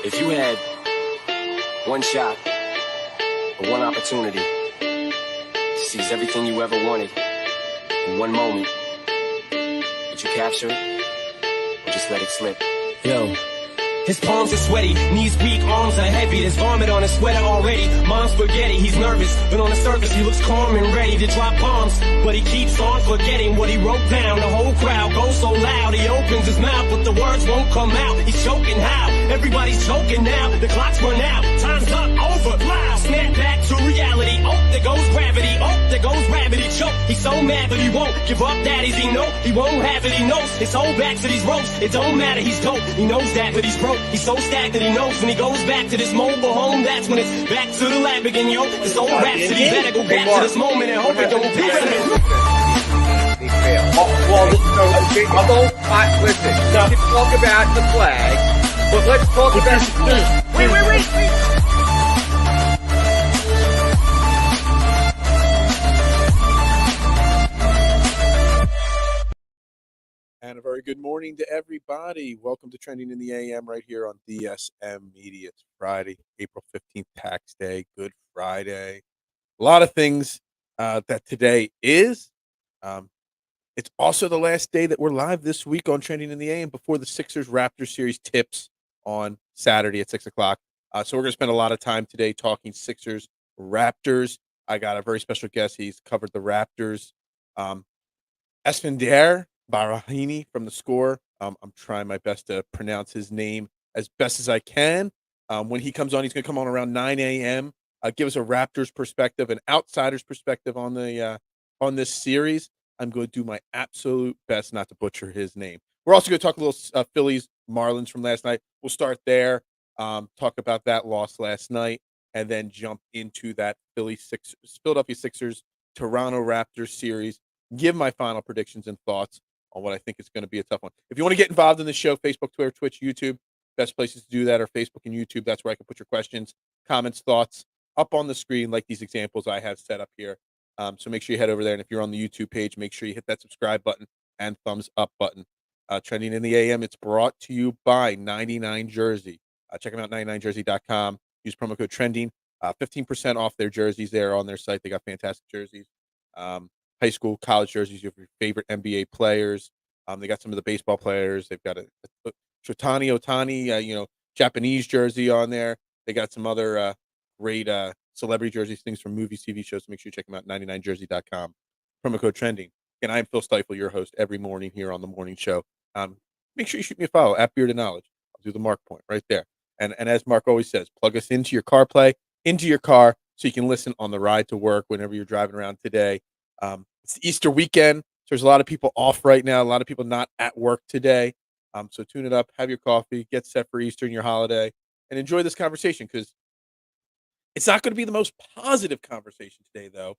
If you had one shot or one opportunity to seize everything you ever wanted in one moment, would you capture it or just let it slip? Yo. His palms are sweaty, knees weak, arms are heavy. There's vomit on his sweater already. Mom's spaghetti, he's nervous, but on the surface he looks calm and ready to drop bombs. But he keeps on forgetting what he wrote down. The whole crowd goes so loud, he opens his mouth, but the words won't come out. He's choking how? Everybody's choking now. The clock's run out, time's up, over, loud. Snap back to reality. Oh, there goes gravity. Oh, there goes rabbit. He choke. He's so mad, but he won't give up. Daddies, he know he won't have it. He knows his whole back to these ropes. It don't matter, he's dope. He knows that, but he's broke. He's so stagnant, he knows when he goes back to this mobile home, that's when it's back to the lab again, yo. This old rhapsody better go back to this moment and hope it don't pass him. He failed. Listen, we can talk about the flag, but let's talk about... Wait. And a very good morning to everybody. Welcome to Trending in the AM right here on DSM Media. It's Friday, April 15th, tax day. Good Friday. A lot of things that today is. It's also the last day that we're live this week on Trending in the AM before the Sixers-Raptors series tips on Saturday at 6 o'clock. So we're going to spend a lot of time today talking Sixers-Raptors. I got a very special guest. He's covered the Raptors. Esfandiar Baraheni from The Score. I'm trying my best to pronounce his name as best as I can. When he comes on, he's going to come on around 9 a.m. Give us a Raptors perspective, an outsider's perspective on the on this series. I'm going to do my absolute best not to butcher his name. We're also going to talk a little Phillies, Marlins from last night. We'll start there, talk about that loss last night, and then jump into that Philadelphia Sixers, Toronto Raptors series. Give my final predictions and thoughts on what I think is going to be a tough one. If you want to get involved in the show, Facebook, Twitter, Twitch, YouTube, best places to do that are Facebook and YouTube. That's where I can put your questions, comments, thoughts up on the screen like these examples I have set up here. So make sure you head over there. And if you're on the YouTube page, make sure you hit that subscribe button and thumbs up button. Trending in the AM, it's brought to you by 99 Jersey. Check them out, 99jersey.com. Use promo code TRENDING. 15% off their jerseys there on their site. They got fantastic jerseys. High school, college jerseys. You have your favorite NBA players. They got some of the baseball players. They've got a Otani, Japanese jersey on there. They got some other great celebrity jerseys, things from movies, TV shows. So make sure you check them out, 99jersey.com. Promo code TRENDING. And I am Phil Stifle, your host, every morning here on the morning show. Make sure you shoot me a follow at Beard of Knowledge. I'll do the mark point right there. And as Mark always says, plug us into your CarPlay, into your car, so you can listen on the ride to work whenever you're driving around today. It's the Easter weekend, so there's a lot of people off right now, a lot of people not at work today. So tune it up, have your coffee, get set for Easter and your holiday, and enjoy this conversation, because it's not going to be the most positive conversation today, though,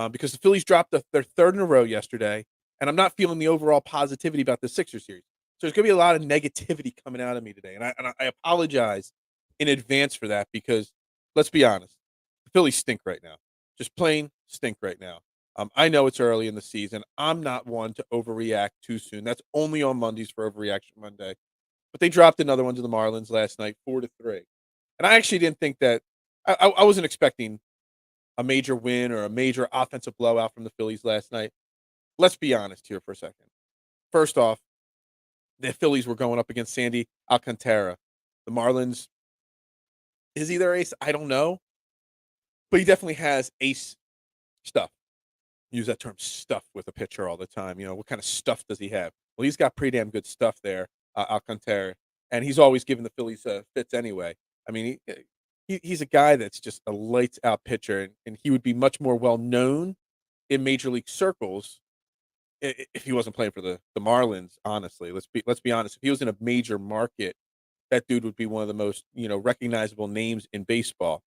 because the Phillies dropped their third in a row yesterday, and I'm not feeling the overall positivity about the Sixers series. So there's going to be a lot of negativity coming out of me today, and I apologize in advance for that, because let's be honest, the Phillies stink right now, just plain stink right now. I know it's early in the season. I'm not one to overreact too soon. That's only on Mondays for Overreaction Monday. But they dropped another one to the Marlins last night, 4-3. And I actually didn't think that I wasn't expecting a major win or a major offensive blowout from the Phillies last night. Let's be honest here for a second. First off, the Phillies were going up against Sandy Alcantara. The Marlins, is he their ace? I don't know. But he definitely has ace stuff. Use that term stuff with a pitcher all the time. What kind of stuff does he have? Well, he's got pretty damn good stuff there, Alcantara, and he's always giving the Phillies fits anyway. I mean, he's a guy that's just a lights out pitcher, and he would be much more well known in major league circles if he wasn't playing for the Marlins. Honestly, let's be honest. If he was in a major market, that dude would be one of the most recognizable names in baseball.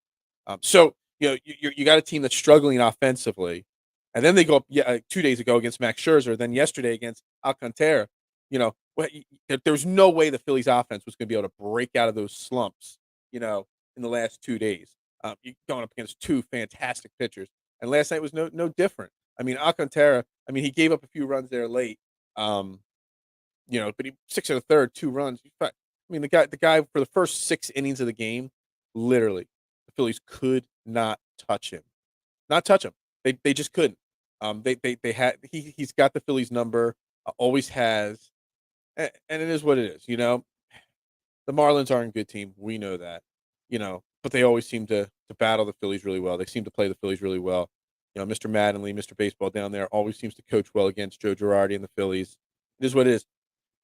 So you got a team that's struggling offensively. And then they go up 2 days ago against Max Scherzer, then yesterday against Alcantara. There's no way the Phillies offense was going to be able to break out of those slumps, in the last 2 days. You're going up against two fantastic pitchers. And last night was no different. I mean, Alcantara, he gave up a few runs there late, but he 6 1/3, 2 runs. I mean, the guy for the first 6 innings of the game, literally, the Phillies could not touch him. Not touch him. They just couldn't. They had he's got the Phillies number, always has, and it is what it is. The Marlins aren't a good team. We know that. But they always seem to battle the Phillies really well. They seem to play the Phillies really well. Mr. Mattingly, Mr. Baseball down there always seems to coach well against Joe Girardi and the Phillies. It is what it is.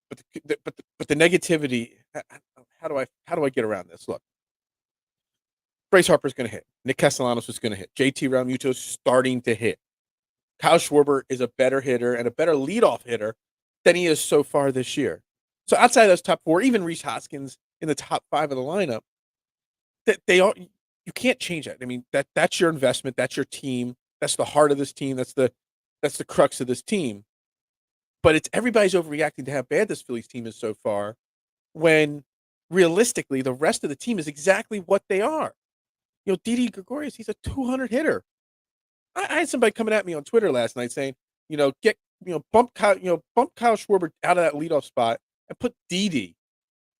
But the negativity. How do I get around this? Look, Bryce Harper's going to hit. Nick Castellanos is going to hit. JT Realmuto's starting to hit. Kyle Schwarber is a better hitter and a better leadoff hitter than he is so far this year. So outside of those top 4, even Rhys Hoskins in the top 5 of the lineup, that you can't change that. I mean, that's your investment. That's your team. That's the heart of this team. That's the crux of this team. But it's everybody's overreacting to how bad this Phillies team is so far, when realistically the rest of the team is exactly what they are. Didi Gregorius, he's a 200 hitter. I had somebody coming at me on Twitter last night saying, bump Kyle Schwarber out of that leadoff spot and put Didi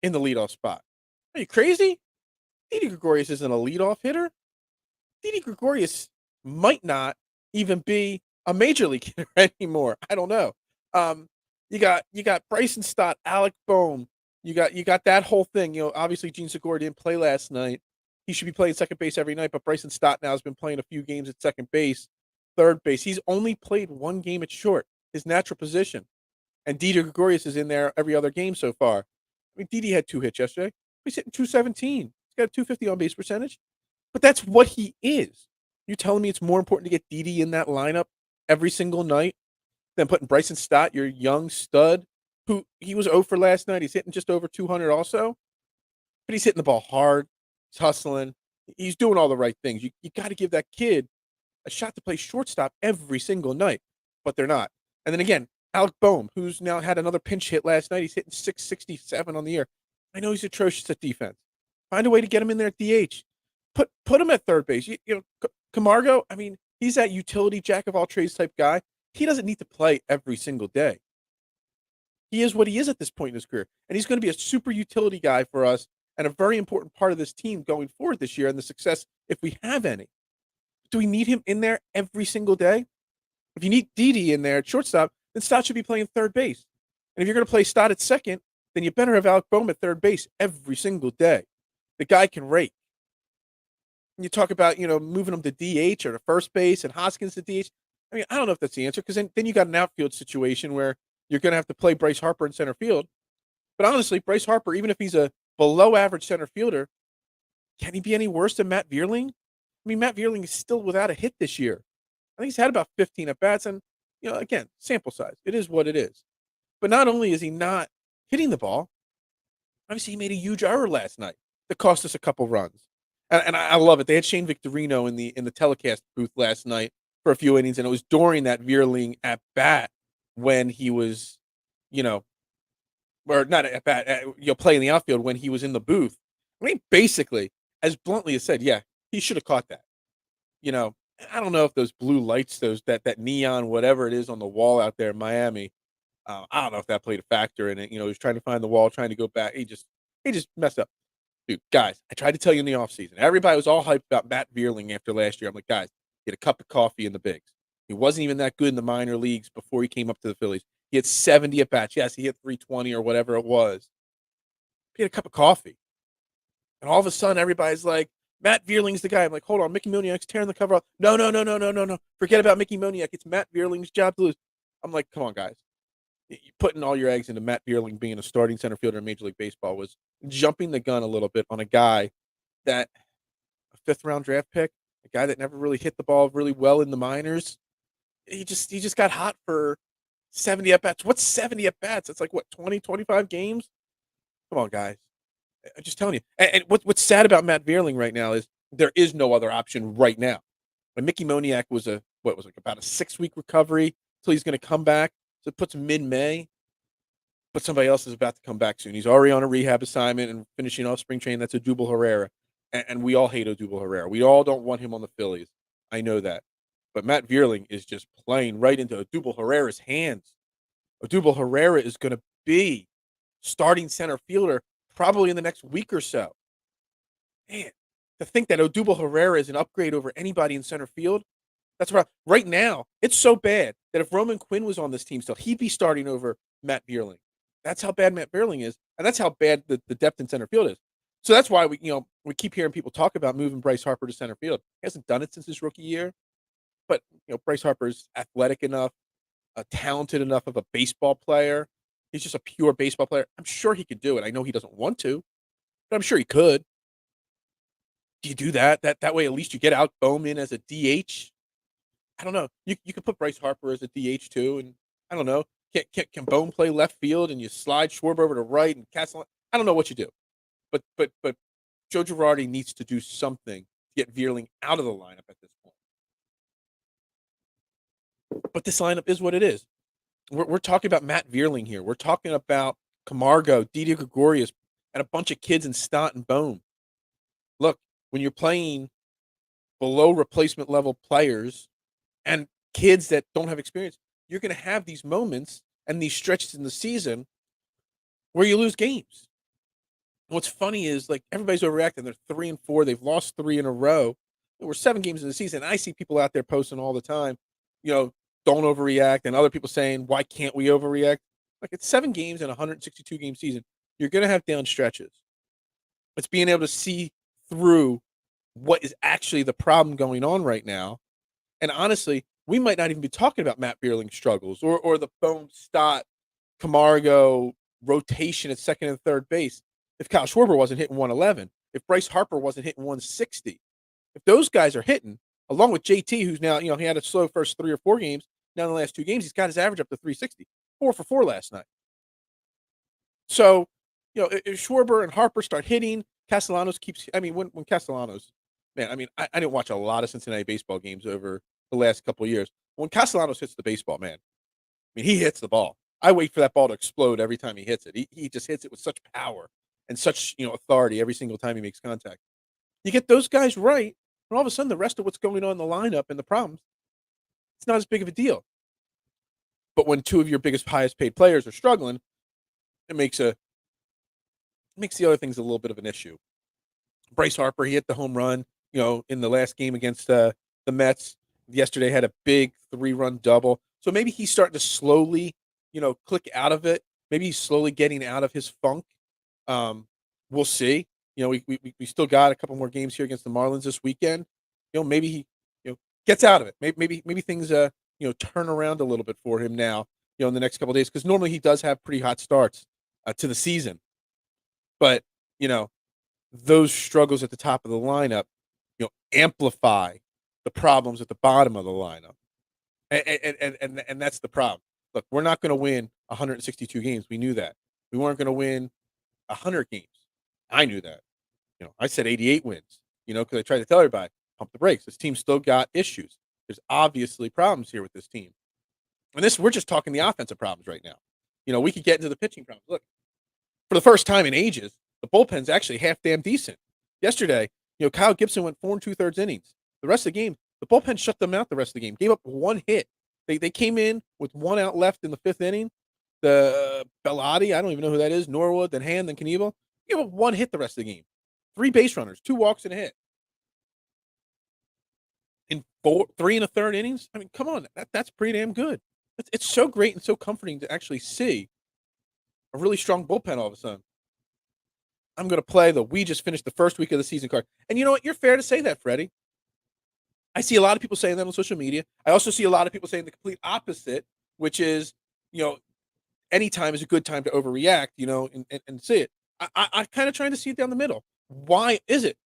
in the leadoff spot. Are you crazy? Didi Gregorius isn't a leadoff hitter. Didi Gregorius might not even be a major league hitter anymore. I don't know. You got Bryson Stott, Alec Boehm. You got that whole thing. Obviously Gene Segura didn't play last night. He should be playing second base every night, but Bryson Stott now has been playing a few games at second base, third base. He's only played 1 game at short, his natural position. And Didi Gregorius is in there every other game so far. I mean, Didi had 2 hits yesterday. He's hitting 217. He's got a 250 on base percentage. But that's what he is. You're telling me it's more important to get Didi in that lineup every single night than putting Bryson Stott, your young stud, who he was 0 for last night. He's hitting just over 200 also. But he's hitting the ball hard. He's hustling. He's doing all the right things. You got to give that kid a shot to play shortstop every single night. But they're not. And then again, Alec Boehm, who's now had another pinch hit last night. He's hitting 667 on the year. I know he's atrocious at defense. Find a way to get him in there at DH. Put him at third base. Camargo, I mean, he's that utility jack of all trades type guy. He doesn't need to play every single day. He is what he is at this point in his career. And he's going to be a super utility guy for us and a very important part of this team going forward this year and the success, if we have any. Do we need him in there every single day? If you need Didi in there at shortstop, then Stott should be playing third base. And if you're going to play Stott at second, then you better have Alec Boehm at third base every single day. The guy can rake. And you talk about, moving him to DH or to first base and Hoskins to DH. I mean, I don't know if that's the answer, because then you got an outfield situation where you're going to have to play Bryce Harper in center field. But honestly, Bryce Harper, even if he's a below average center fielder, can he be any worse than Matt Vierling? I mean, Matt Vierling is still without a hit this year. I think he's had about 15 at bats, and again, sample size. It is what it is. But not only is he not hitting the ball, obviously he made a huge error last night that cost us a couple runs. And I love it. They had Shane Victorino in the telecast booth last night for a few innings, and it was during that Vierling at bat when he was, or not at bat, playing the outfield when he was in the booth. I mean, basically, as bluntly as said, yeah, he should have caught that. I don't know if those blue lights, that neon, whatever it is on the wall out there in Miami, I don't know if that played a factor in it. He was trying to find the wall, trying to go back. He just messed up. Dude, guys, I tried to tell you in the offseason. Everybody was all hyped about Matt Vierling after last year. I'm like, guys, get a cup of coffee in the bigs. He wasn't even that good in the minor leagues before he came up to the Phillies. He had 70 at bats. Yes, he hit 320 or whatever it was. He had a cup of coffee. And all of a sudden, everybody's like, Matt Vierling's the guy. I'm like, hold on, Mickey Moniak's tearing the cover off. No. Forget about Mickey Moniak. It's Matt Vierling's job to lose. I'm like, come on, guys. Putting all your eggs into Matt Vierling being a starting center fielder in Major League Baseball was jumping the gun a little bit on a guy that a 5th round draft pick, a guy that never really hit the ball really well in the minors. He just got hot for 70 at bats. What's 70 at bats? It's like, what, 20, 25 games? Come on, guys. I'm just telling you. And what's sad about Matt Vierling right now is there is no other option right now. When Mickey Moniak was about a 6-week recovery until he's going to come back. So it puts mid-May, but somebody else is about to come back soon. He's already on a rehab assignment and finishing off spring training. That's Odubel Herrera, and we all hate Odubel Herrera. We all don't want him on the Phillies. I know that. But Matt Vierling is just playing right into Odubel Herrera's hands. Odubel Herrera is going to be starting center fielder probably in the next week or so. Man, to think that Odubel Herrera is an upgrade over anybody in center field, that's right now. It's so bad that if Roman Quinn was on this team still, he'd be starting over Matt Vierling. That's how bad Matt Vierling is, and that's how bad the depth in center field is. So that's why we keep hearing people talk about moving Bryce Harper to center field. He hasn't done it since his rookie year, but Bryce Harper's athletic enough, talented enough of a baseball player. He's just a pure baseball player. I'm sure he could do it. I know he doesn't want to, but I'm sure he could. Do you do that? That way, at least you get out Bowman as a DH. I don't know. You could put Bryce Harper as a DH too, and I don't know. Can Bowman play left field and you slide Schwarber over to right and Castellano? I don't know what you do, but Joe Girardi needs to do something to get Vierling out of the lineup at this point. But this lineup is what it is. We're talking about Matt Vierling here. We're talking about Camargo, Didi Gregorius, and a bunch of kids in Stott and Bohm. Look, when you're playing below replacement level players and kids that don't have experience, you're going to have these moments and these stretches in the season where you lose games. And what's funny is everybody's overreacting. They're 3-4. They've lost 3 in a row. We're 7 games in the season. I see people out there posting all the time, don't overreact, and other people saying, why can't we overreact? It's 7 games in a 162 game season. You're going to have down stretches. It's being able to see through what is actually the problem going on right now. And honestly, we might not even be talking about Matt Vierling's struggles or the Bohm, Stott, Camargo rotation at second and third base. If Kyle Schwarber wasn't hitting 111, if Bryce Harper wasn't hitting 160, if those guys are hitting, along with JT, who's now, he had a slow first 3 or 4 games. Now in the last 2 games, he's got his average up to 360, 4 for 4 last night. So, if Schwarber and Harper start hitting, Castellanos keeps. When Castellanos, man, I didn't watch a lot of Cincinnati baseball games over the last couple of years. When Castellanos hits the baseball, man, he hits the ball. I wait for that ball to explode every time he hits it. He just hits it with such power and such authority every single time he makes contact. You get those guys right, and all of a sudden the rest of what's going on in the lineup and the problems, it's not as big of a deal. But when 2 of your biggest, highest paid players are struggling, it makes the other things a little bit of an issue. Bryce Harper, he hit the home run, in the last game against the Mets. Yesterday had a big 3-run double. So maybe he's starting to slowly, click out of it. Maybe he's slowly getting out of his funk. We'll see. We still got a couple more games here against the Marlins this weekend. Maybe he, gets out of it. Maybe things, turn around a little bit for him now, in the next couple of days. Because normally he does have pretty hot starts to the season. But, those struggles at the top of the lineup, amplify the problems at the bottom of the lineup. And that's the problem. Look, we're not going to win 162 games. We knew that. We weren't going to win 100 games. I knew that. I said 88 wins, because I tried to tell everybody, pump the brakes. This team still got issues. There's obviously problems here with this team. And we're just talking the offensive problems right now. We could get into the pitching problems. Look, for the first time in ages, the bullpen's actually half damn decent. Yesterday, Kyle Gibson went 4 2/3 innings. The rest of the game, the bullpen shut them out the rest of the game. Gave up 1 hit. They came in with 1 out left in the 5th inning. The Bellotti, I don't even know who that is, Norwood, then Hand, then Knievel. Gave up 1 hit the rest of the game. 3 base runners, 2 walks and a hit. In 3 1/3 innings? Come on. That's pretty damn good. It's so great and so comforting to actually see a really strong bullpen all of a sudden. I'm going to play we just finished the first week of the season card. And you know what? You're fair to say that, Freddie. I see a lot of people saying that on social media. I also see a lot of people saying the complete opposite, which is, any time is a good time to overreact, and see it. I'm kind of trying to see it down the middle. Why is it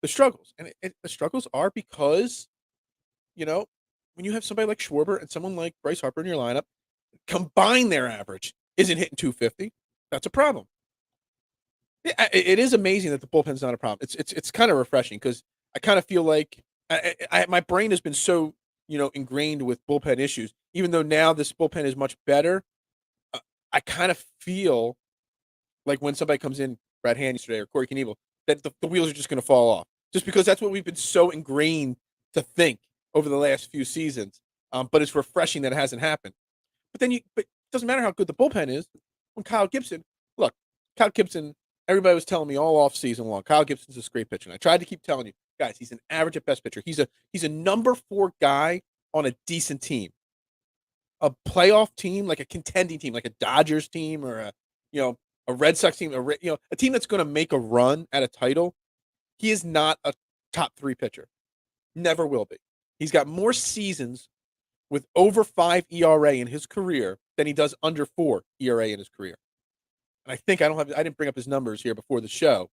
the struggles? And the struggles are because, when you have somebody like Schwarber and someone like Bryce Harper in your lineup, combine their average isn't hitting 250. That's a problem. It is amazing that the bullpen's not a problem. It's kind of refreshing because I kind of feel like my brain has been so ingrained with bullpen issues. Even though now this bullpen is much better, I kind of feel like when somebody comes in, Brad Hand yesterday or Corey Knievel, that the wheels are just going to fall off. Just because that's what we've been so ingrained to think over the last few seasons. But it's refreshing that it hasn't happened. But it doesn't matter how good the bullpen is when Kyle Gibson everybody was telling me all off season long, Kyle Gibson's a great pitcher. And I tried to keep telling you, guys, he's an average at best pitcher. He's a number 4 guy on a decent team. A playoff team, like a contending team, like a Dodgers team or a Red Sox team, a team that's going to make a run at a title. He is not a top 3 pitcher. Never will be. He's got more seasons with over 5 ERA in his career than he does under 4 ERA in his career. And I think I didn't bring up his numbers here before the show,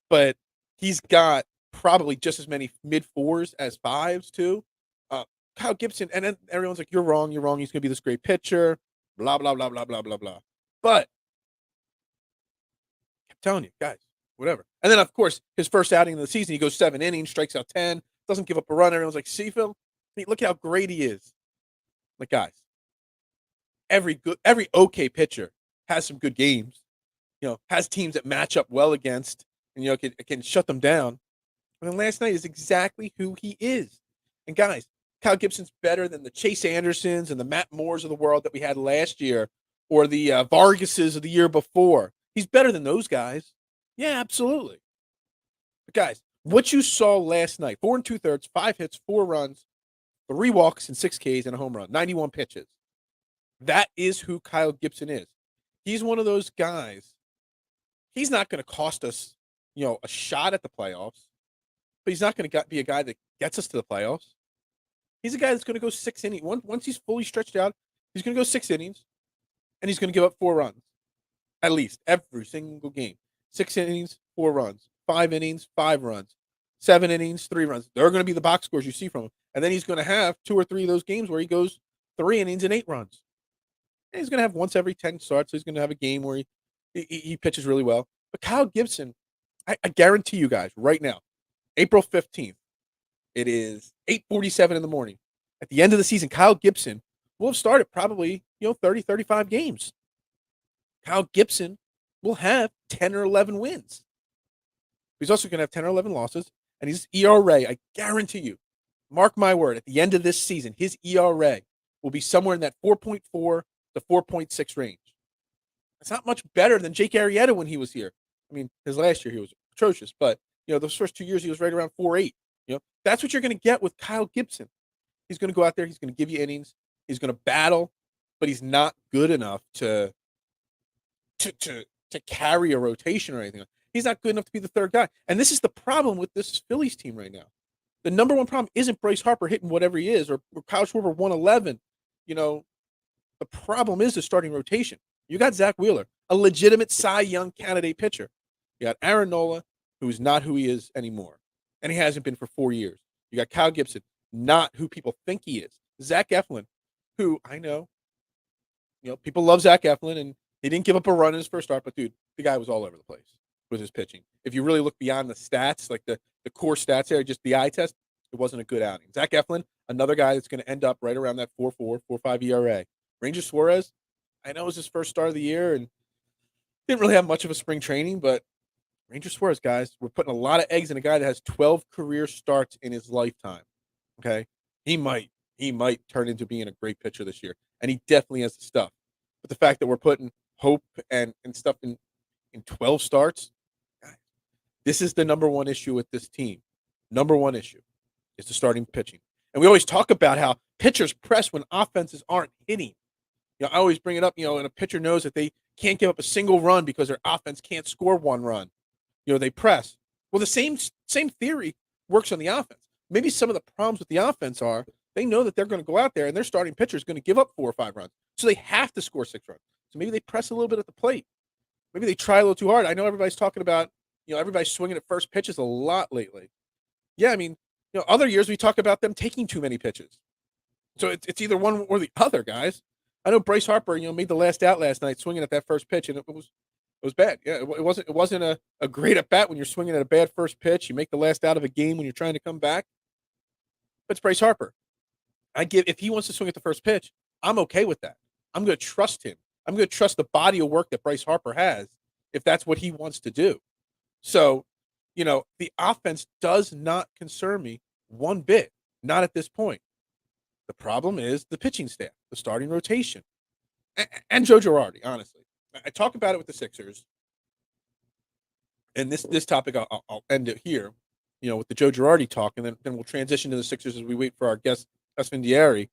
but he's got probably just as many mid 4s as 5s too. Kyle Gibson, and then everyone's like, you're wrong. He's going to be this great pitcher, blah, blah, blah, blah, blah, blah, blah. But I'm telling you, guys, whatever. And then, of course, his first outing of the season, he goes 7 innings, strikes out 10, doesn't give up a run. Everyone's like, see, Phil, look how great he is. Like, guys, every okay pitcher has some good games, has teams that match up well against, and, can shut them down. And then last night is exactly who he is. And, guys, Kyle Gibson's better than the Chase Andersons and the Matt Moores of the world that we had last year or the Vargases of the year before. He's better than those guys. Yeah, absolutely. But, guys, what you saw last night, 4 2/3, 5 hits, 4 runs, 3 walks and 6 Ks and a home run, 91 pitches. That is who Kyle Gibson is. He's one of those guys. He's not going to cost us, a shot at the playoffs, but he's not going to be a guy that gets us to the playoffs. He's a guy that's going to go 6 innings. Once he's fully stretched out, he's going to go 6 innings, and he's going to give up 4 runs, at least, every single game. 6 innings, 4 runs. 5 innings, 5 runs. 7 innings, 3 runs. They're going to be the box scores you see from him. And then he's going to have 2 or 3 of those games where he goes 3 innings and 8 runs. And he's going to have once every 10 starts. So he's going to have a game where he pitches really well. But Kyle Gibson, I guarantee you guys right now, April 15th, it is 8:47 in the morning. At the end of the season, Kyle Gibson will have started probably, 30, 35 games. Kyle Gibson will have 10 or 11 wins. He's also going to have 10 or 11 losses. And his ERA, I guarantee you, mark my word, at the end of this season, his ERA will be somewhere in that 4.4 to 4.6 range. It's not much better than Jake Arrieta when he was here. I mean, his last year he was atrocious, but those first 2 years he was right around 4.8. That's what you're going to get with Kyle Gibson. He's going to go out there, he's going to give you innings, he's going to battle, but he's not good enough to carry a rotation or anything. He's not good enough to be the third guy. And this is the problem with this Phillies team right now. The number one problem isn't Bryce Harper hitting whatever he is or Kyle Schwarber 111. The problem is the starting rotation. You got Zach Wheeler, a legitimate Cy Young candidate pitcher. You got Aaron Nola, who's not who he is anymore. And he hasn't been for 4 years. You got Kyle Gibson, not who people think he is. Zach Eflin, who I know, people love Zach Eflin, and he didn't give up a run in his first start, but dude, the guy was all over the place with his pitching. If you really look beyond the stats, like the core stats there, just the eye test, it wasn't a good outing. Zach Eflin, another guy that's going to end up right around that 4.4, 4.5 ERA. Ranger Suarez, I know it was his first start of the year and didn't really have much of a spring training, but Ranger Suarez, guys, we're putting a lot of eggs in a guy that has 12 career starts in his lifetime. Okay? He might turn into being a great pitcher this year, and he definitely has the stuff. But the fact that we're putting hope and stuff in 12 starts, guys, this is the number one issue with this team. Number one issue is the starting pitching. And we always talk about how pitchers press when offenses aren't hitting. I always bring it up, and a pitcher knows that they can't give up a single run because their offense can't score 1 run. They press. Well, the same theory works on the offense. Maybe some of the problems with the offense are they know that they're going to go out there and their starting pitcher is going to give up 4 or 5 runs. So they have to score 6 runs. So maybe they press a little bit at the plate. Maybe they try a little too hard. I know everybody's talking about, everybody's swinging at first pitches a lot lately. Yeah, I mean, other years we talk about them taking too many pitches. So it's either one or the other, guys. I know Bryce Harper, made the last out last night swinging at that first pitch, and it was bad. Yeah, it wasn't a great at bat when you're swinging at a bad first pitch. You make the last out of a game when you're trying to come back. But it's Bryce Harper. If he wants to swing at the first pitch, I'm okay with that. I'm going to trust him. I'm going to trust the body of work that Bryce Harper has if that's what he wants to do. So, the offense does not concern me one bit, not at this point. The problem is the pitching staff, the starting rotation, and Joe Girardi, honestly. I talk about it with the Sixers. And this topic, I'll end it here, with the Joe Girardi talk, and then we'll transition to the Sixers as we wait for our guest Esfandiar.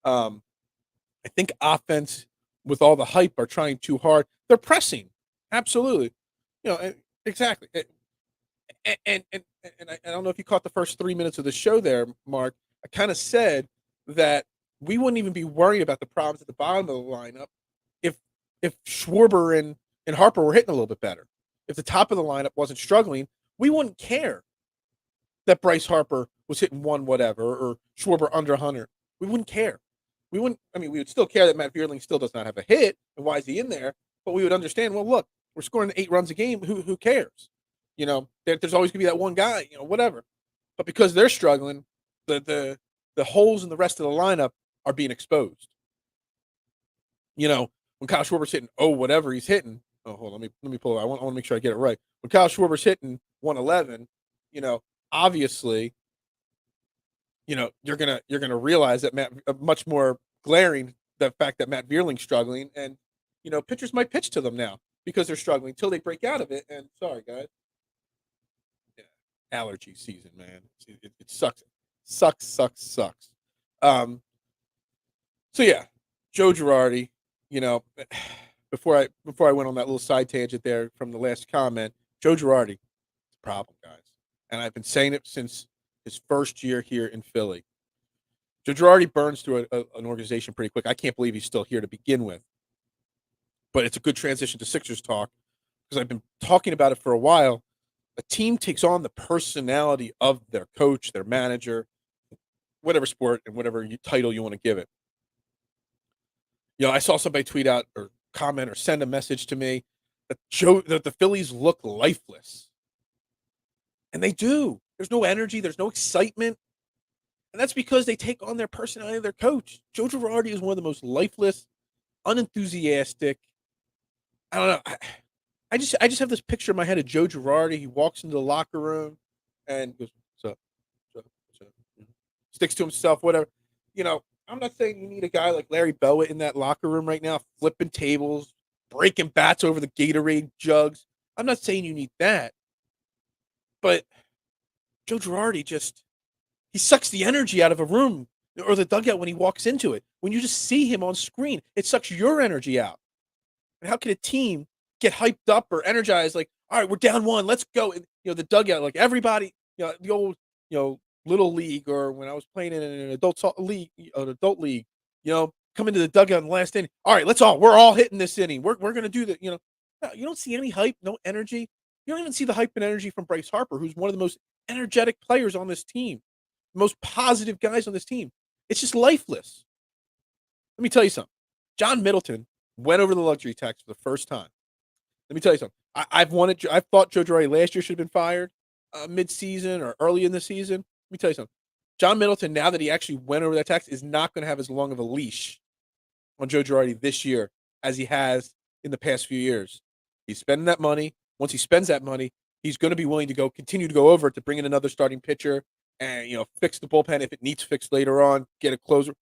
I think offense, with all the hype, are trying too hard. They're pressing, absolutely, exactly. And I don't know if you caught the first 3 minutes of the show there, Mark. I kind of said that we wouldn't even be worried about the problems at the bottom of the lineup if Schwarber and Harper were hitting a little bit better. If the top of the lineup wasn't struggling, we wouldn't care that Bryce Harper was hitting one whatever or Schwarber under 100. We wouldn't care. We would still care that Matt Vierling still does not have a hit, and why is he in there? But we would understand, well, look, we're scoring 8 runs a game. Who cares? There's always going to be that one guy, whatever. But because they're struggling, the holes in the rest of the lineup are being exposed. When Kyle Schwarber's hitting, whatever he's hitting. Oh, hold on, let me pull it. I want to make sure I get it right. When Kyle Schwarber's hitting 111, obviously, you're gonna realize that much more glaring the fact that Matt Vierling's struggling, and pitchers might pitch to them now because they're struggling until they break out of it. And sorry, guys, allergy season, man, it sucks. So yeah, Joe Girardi. Before I went on that little side tangent there from the last comment, Joe Girardi, it's a problem, guys. And I've been saying it since his first year here in Philly. Joe Girardi burns through an organization pretty quick. I can't believe he's still here to begin with. But it's a good transition to Sixers talk because I've been talking about it for a while. A team takes on the personality of their coach, their manager, whatever sport and whatever title you want to give it. I saw somebody tweet out or comment or send a message to me that the Phillies look lifeless. And they do. There's no energy. There's no excitement. And that's because they take on their personality of their coach. Joe Girardi is one of the most lifeless, unenthusiastic. I don't know. I just have this picture in my head of Joe Girardi. He walks into the locker room and goes, what's up? Sticks to himself, whatever. I'm not saying you need a guy like Larry Bowa in that locker room right now, flipping tables, breaking bats over the Gatorade jugs. I'm not saying you need that. But Joe Girardi he sucks the energy out of a room or the dugout when he walks into it. When you just see him on screen, it sucks your energy out. And how can a team get hyped up or energized like, all right, we're down 1, let's go. And, the dugout, like everybody, the old, little league, or when I was playing in an adult league, come into the dugout in the last inning. All right, we're all hitting this inning. We're going to do that. No, you don't see any hype, no energy. You don't even see the hype and energy from Bryce Harper, who's one of the most energetic players on this team, the most positive guys on this team. It's just lifeless. Let me tell you something. John Middleton went over the luxury tax for the first time. Let me tell you something. I thought Joe Girardi last year should have been fired mid-season or early in the season. Let me tell you something. John Middleton, now that he actually went over that tax, is not going to have as long of a leash on Joe Girardi this year as he has in the past few years. He's spending that money. Once he spends that money, he's going to be willing to continue to go over it to bring in another starting pitcher and, fix the bullpen if it needs fixed later on, get a closer,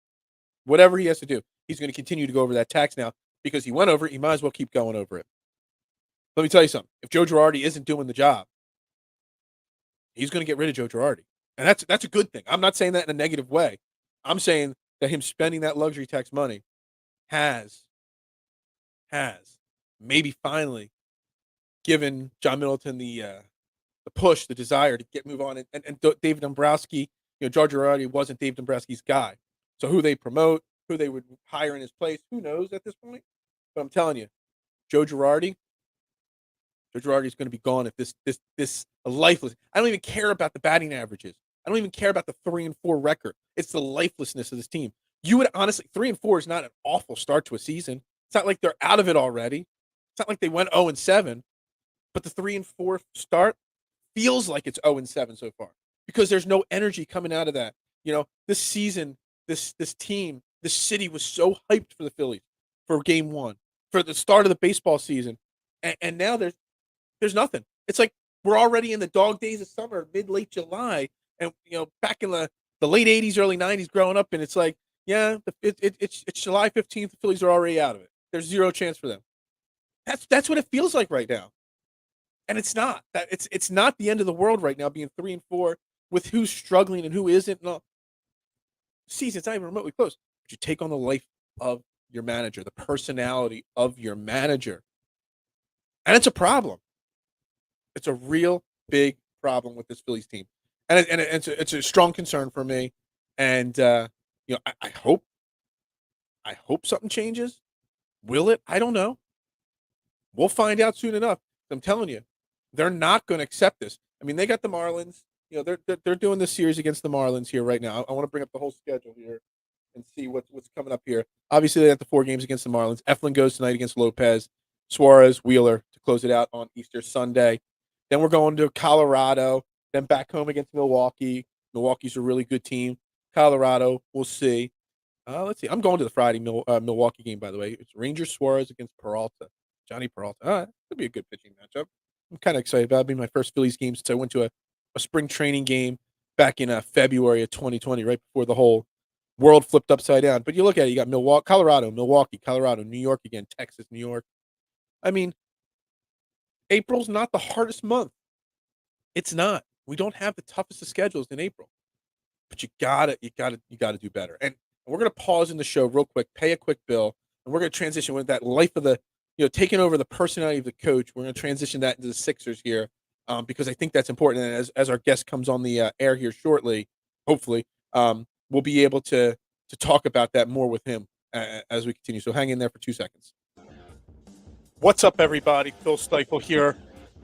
whatever he has to do. He's going to continue to go over that tax now because he went over it. He might as well keep going over it. Let me tell you something. If Joe Girardi isn't doing the job, he's going to get rid of Joe Girardi. And that's a good thing. I'm not saying that in a negative way. I'm saying that him spending that luxury tax money has maybe finally given John Middleton the push, the desire to move on. And David Dombrowski, George Girardi wasn't Dave Dombrowski's guy. So who they promote, who they would hire in his place, who knows at this point? But I'm telling you, Joe Girardi is going to be gone if this lifeless. I don't even care about the batting averages. I don't even care about the 3-4 record. It's the lifelessness of this team. You would honestly, 3-4 is not an awful start to a season. It's not like they're out of it already. It's not like they went 0-7, but the 3-4 start feels like it's 0-7 so far because there's no energy coming out of that. This season, this team, this city was so hyped for the Phillies for game 1, for the start of the baseball season, and now there's nothing. It's like we're already in the dog days of summer, late July, and back in the late 80s, early 90s, growing up, and it's like, yeah, it's July 15th. The Phillies are already out of it. There's zero chance for them. That's what it feels like right now. And it's not that it's not the end of the world right now being 3-4 with who's struggling and who isn't. No, season's not even remotely close. But you take on the life of your manager, the personality of your manager, and it's a problem. It's a real big problem with this Phillies team, and it's a strong concern for me. And I hope something changes. Will it? I don't know. We'll find out soon enough. I'm telling you, they're not going to accept this. I mean, they got the Marlins. They're doing this series against the Marlins here right now. I want to bring up the whole schedule here and see what's coming up here. Obviously, they got the 4 games against the Marlins. Eflin goes tonight against Lopez, Suarez, Wheeler to close it out on Easter Sunday. Then we're going to Colorado. Then back home against Milwaukee. Milwaukee's a really good team. Colorado, we'll see. Let's see. I'm going to the Friday Milwaukee game, by the way. It's Rangers Suarez against Peralta. Johnny Peralta. Could be a good pitching matchup. I'm kind of excited about it. It'll be my first Phillies game since I went to a spring training game back in February of 2020, right before the whole world flipped upside down. But you look at it, you got Milwaukee, Colorado, New York again, Texas, New York. I mean, April's not the hardest month. It's not. We don't have the toughest of schedules in April. But you gotta do better. And we're gonna pause in the show real quick, pay a quick bill, and we're gonna transition with that life of the, taking over the personality of the coach. We're gonna transition that into the Sixers here, because I think that's important. And as our guest comes on the air here shortly, hopefully, we'll be able to talk about that more with him as we continue. So hang in there for 2 seconds. What's up, everybody? Phil Stifle here,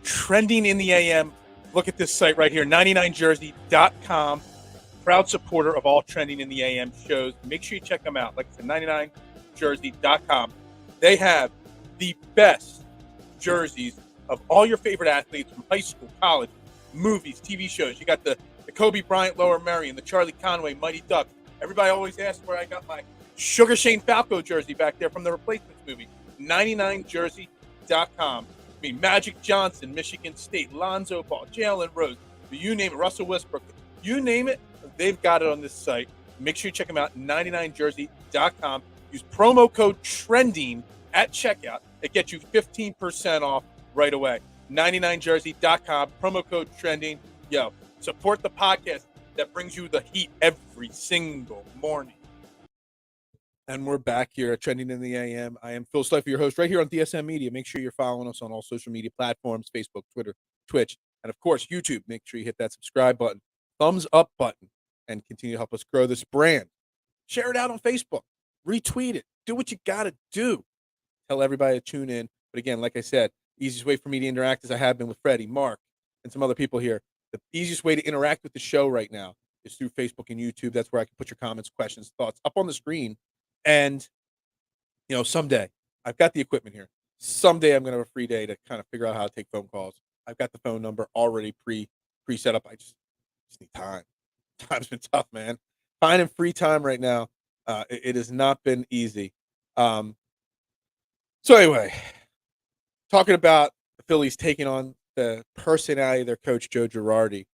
trending in the AM. Look at this site right here, 99jersey.com. Proud supporter of all Trending in the AM shows. Make sure you check them out. Like I said, 99jersey.com. They have the best jerseys of all your favorite athletes from high school, college, movies, TV shows. You got the Kobe Bryant, Lower Merion, the Charlie Conway, Mighty Ducks. Everybody always asks where I got my Sugar Shane Falco jersey back there from the Replacements movie. 99jersey.com. I mean, Magic Johnson, Michigan State, Lonzo Ball, Jalen Rose, you name it, Russell Westbrook, you name it, they've got it on this site. Make sure you check them out, 99jersey.com. Use promo code TRENDING at checkout. It gets you 15% off right away. 99jersey.com, promo code TRENDING. Yo, support the podcast that brings you the heat every single morning. And we're back here at Trending in the AM. I am Phil Stifle, your host, right here on DSM Media. Make sure you're following us on all social media platforms, Facebook, Twitter, Twitch, and of course, YouTube. Make sure you hit that subscribe button, thumbs up button, and continue to help us grow this brand. Share it out on Facebook. Retweet it. Do what you got to do. Tell everybody to tune in. But again, like I said, easiest way for me to interact, as I have been with Freddie, Mark, and some other people here, the easiest way to interact with the show right now is through Facebook and YouTube. That's where I can put your comments, questions, thoughts up on the screen. And, someday, I've got the equipment here. Someday I'm going to have a free day to kind of figure out how to take phone calls. I've got the phone number already pre-set up. I just need time. Time's been tough, man. Finding free time right now, it has not been easy. So anyway, talking about the Phillies taking on the personality of their coach, Joe Girardi.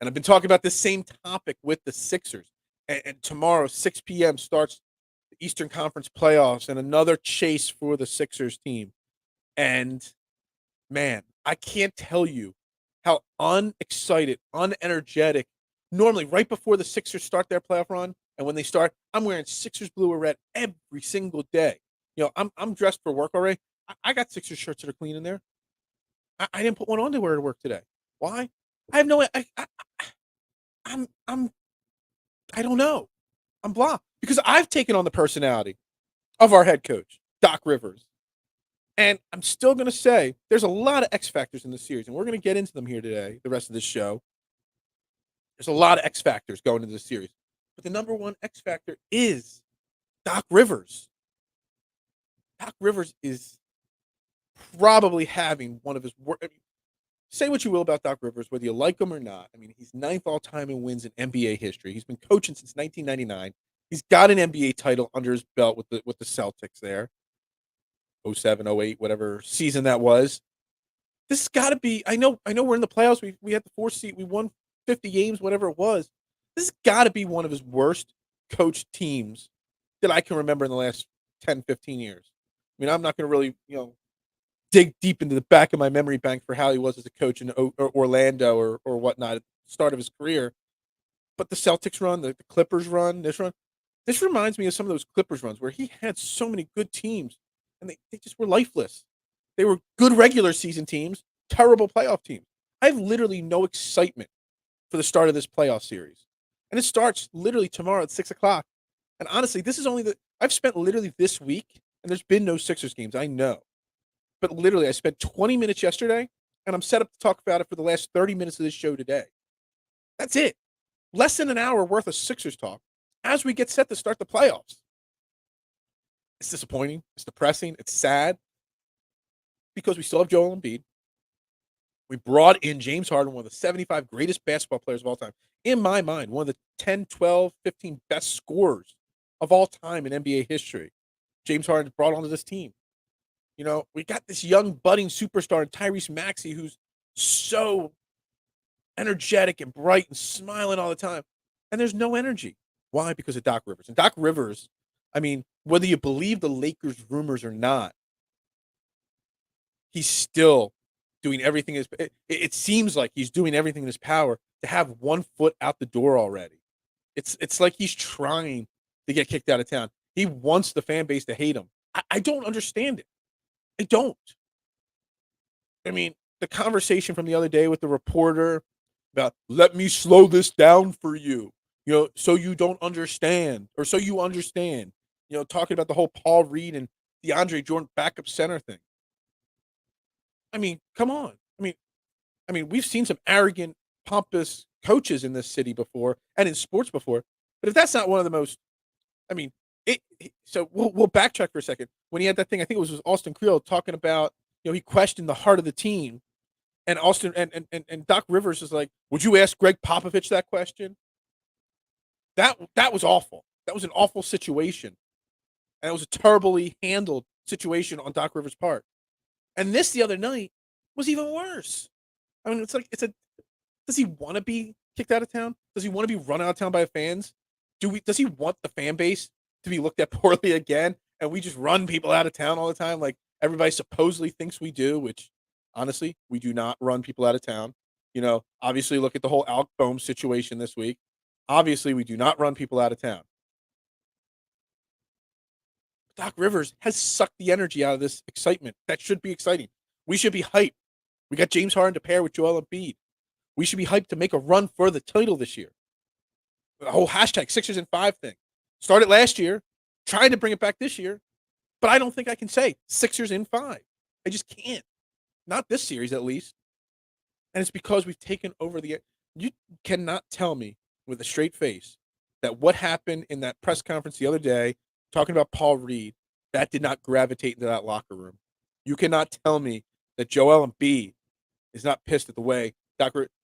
And I've been talking about this same topic with the Sixers. And tomorrow, 6 p.m. starts the Eastern Conference playoffs and another chase for the Sixers team. And, man, I can't tell you how unexcited, unenergetic. Normally, right before the Sixers start their playoff run, and when they start, I'm wearing Sixers blue or red every single day. I'm dressed for work already. I got Sixers shirts that are clean in there. I didn't put one on to wear to work today. Why? I have no. I don't know. I'm blah because I've taken on the personality of our head coach, Doc Rivers, and I'm still going to say there's a lot of X factors in the series, and we're going to get into them here today. The rest of this show, there's a lot of X factors going into the series, but the number one X factor is Doc Rivers. Doc Rivers is probably having one of his worst. Say what you will about Doc Rivers, whether you like him or not. I mean, he's 9th all-time in wins in NBA history. He's been coaching since 1999. He's got an NBA title under his belt with the Celtics there. 07, 08, whatever season that was. This has got to be. I know we're in the playoffs. We had the 4th seed. We won 50 games, whatever it was. This has got to be one of his worst coached teams that I can remember in the last 10, 15 years. I mean, I'm not going to really, dig deep into the back of my memory bank for how he was as a coach in Orlando or whatnot at the start of his career. But the Celtics run, the Clippers run, this reminds me of some of those Clippers runs where he had so many good teams and they just were lifeless. They were good regular season teams, terrible playoff teams. I have literally no excitement for the start of this playoff series. And it starts literally tomorrow at 6:00. And honestly, this is only I've spent literally this week, and there's been no Sixers games, I know. But literally, I spent 20 minutes yesterday, and I'm set up to talk about it for the last 30 minutes of this show today. That's it. Less than an hour worth of Sixers talk as we get set to start the playoffs. It's disappointing. It's depressing. It's sad because we still have Joel Embiid. We brought in James Harden, one of the 75 greatest basketball players of all time. In my mind, one of the 10, 12, 15 best scorers of all time in NBA history. James Harden brought onto this team. You know, we got this young budding superstar in Tyrese Maxey who's so energetic and bright and smiling all the time. And there's no energy. Why? Because of Doc Rivers. And Doc Rivers, I mean, whether you believe the Lakers rumors or not, he's still doing everything. It seems like he's doing everything in his power to have 1 foot out the door already. It's like he's trying to get kicked out of town. He wants the fan base to hate him. I don't understand it. I don't. I mean, the conversation from the other day with the reporter about let me slow this down for you, you know, so you don't understand or so you understand, you know, talking about the whole Paul Reed and DeAndre Jordan backup center thing. I mean, come on. I mean, we've seen some arrogant, pompous coaches in this city before and in sports before. But if that's not one of the most, I mean, so we'll backtrack for a second. When he had that thing, I think it was with Austin Creel talking about, you know, he questioned the heart of the team, and Austin and Doc Rivers is like, "Would you ask Greg Popovich that question?" That was awful. That was an awful situation, and it was a terribly handled situation on Doc Rivers' part. And this the other night was even worse. I mean, it's like does he want to be kicked out of town? Does he want to be run out of town by fans? Does he want the fan base to be looked at poorly again? And we just run people out of town all the time like everybody supposedly thinks we do, which honestly, we do not run people out of town. You know, obviously look at the whole Alec Boehm situation this week. Obviously, we do not run people out of town. Doc Rivers has sucked the energy out of this excitement. That should be exciting. We should be hyped. We got James Harden to pair with Joel Embiid. We should be hyped to make a run for the title this year. The whole hashtag Sixers in 5 thing. Started last year, trying to bring it back this year, but I don't think I can say Sixers in 5. I just can't. Not this series, at least. And it's because we've taken over you cannot tell me with a straight face that what happened in that press conference the other day, talking about Paul Reed, that did not gravitate into that locker room. You cannot tell me that Joel Embiid is not pissed at the way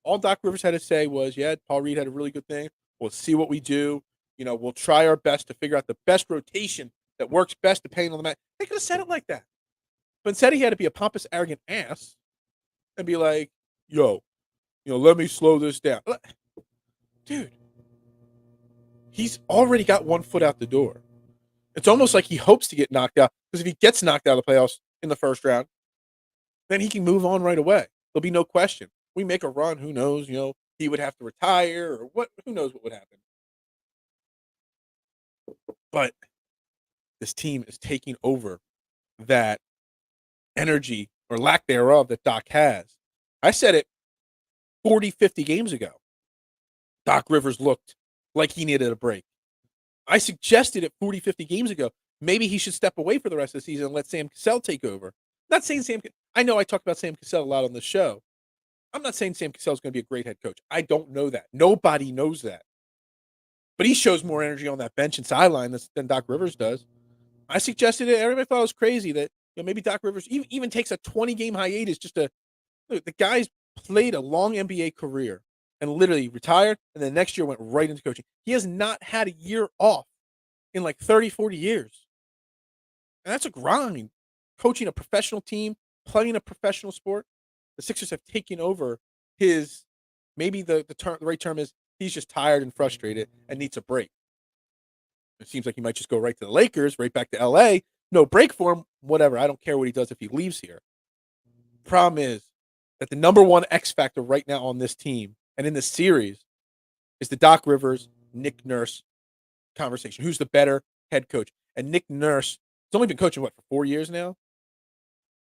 all Doc Rivers had to say was, yeah, Paul Reed had a really good thing. We'll see what we do. You know, we'll try our best to figure out the best rotation that works best depending on the match. They could have said it like that. But instead, he had to be a pompous, arrogant ass and be like, yo, you know, let me slow this down. Dude, he's already got 1 foot out the door. It's almost like he hopes to get knocked out, because if he gets knocked out of the playoffs in the first round, then he can move on right away. There'll be no question. We make a run, who knows, you know, he would have to retire or what, who knows what would happen. But this team is taking over that energy or lack thereof that Doc has. I said it 40, 50 games ago. Doc Rivers looked like he needed a break. I suggested it 40, 50 games ago. Maybe he should step away for the rest of the season and let Sam Cassell take over. Not saying I know I talk about Sam Cassell a lot on the show. I'm not saying Sam Cassell is going to be a great head coach. I don't know that. Nobody knows that. But he shows more energy on that bench and sideline than Doc Rivers does. I suggested it. Everybody thought it was crazy that, you know, maybe Doc Rivers even takes a 20-game hiatus the guy's played a long NBA career and literally retired, and then next year went right into coaching. He has not had a year off in like 30, 40 years. And that's a grind. Coaching a professional team, playing a professional sport. The Sixers have taken over his, maybe the right term is he's just tired and frustrated and needs a break. It seems like he might just go right to the Lakers, right back to LA. No break for him, whatever. I don't care what he does if he leaves here. problem is that the number one X factor right now on this team and in this series is the Doc Rivers, Nick Nurse conversation. Who's the better head coach? And Nick Nurse has only been coaching, for 4 years now?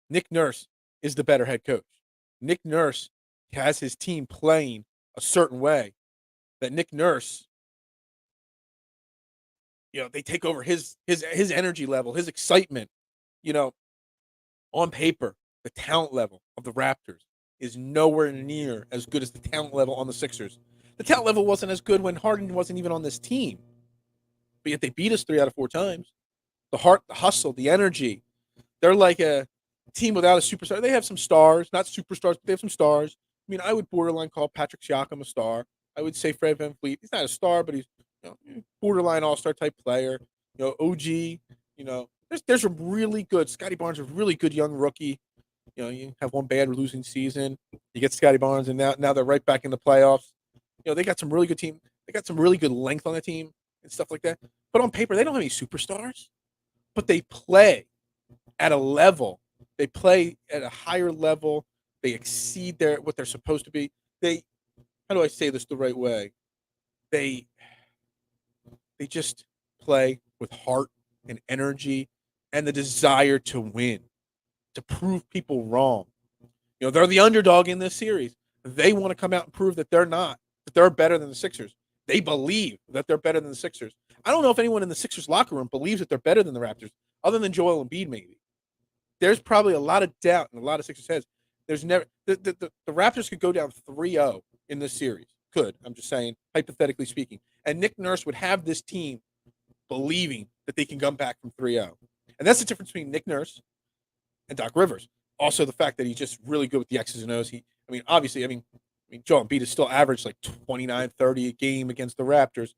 Nick Nurse is the better head coach. Nick Nurse has his team playing a certain way that Nick Nurse, they take over his energy level, his excitement. On paper, the talent level of the Raptors is nowhere near as good as the talent level on the Sixers. The talent level wasn't as good when Harden wasn't even on this team. But yet they beat us 3 out of 4 times. The heart, the hustle, the energy. They're like a team without a superstar. They have some stars, not superstars, but they have some stars. I mean, I would borderline call Patrick Siakam a star. I would say Fred VanVleet. He's not a star, but he's borderline all-star type player. OG. There's a really good Scotty Barnes, a really good young rookie. You have one bad losing season. You get Scotty Barnes, and now they're right back in the playoffs. They got some really good team. They got some really good length on the team and stuff like that. But on paper, they don't have any superstars. But they play at a level. They play at a higher level. They exceed what they're supposed to be. How do I say this the right way? They just play with heart and energy and the desire to win, to prove people wrong. They're the underdog in this series. They want to come out and prove that they're better than the Sixers. They believe that they're better than the Sixers. I don't know if anyone in the Sixers locker room believes that they're better than the Raptors, other than Joel Embiid, maybe. There's probably a lot of doubt in a lot of Sixers heads. There's never the Raptors could go down 3-0 in this series. I'm just saying, hypothetically speaking. And Nick Nurse would have this team believing that they can come back from 3-0. And that's the difference between Nick Nurse and Doc Rivers. Also, the fact that he's just really good with the X's and O's. Obviously, Joel Embiid is still averaged like 29, 30 a game against the Raptors.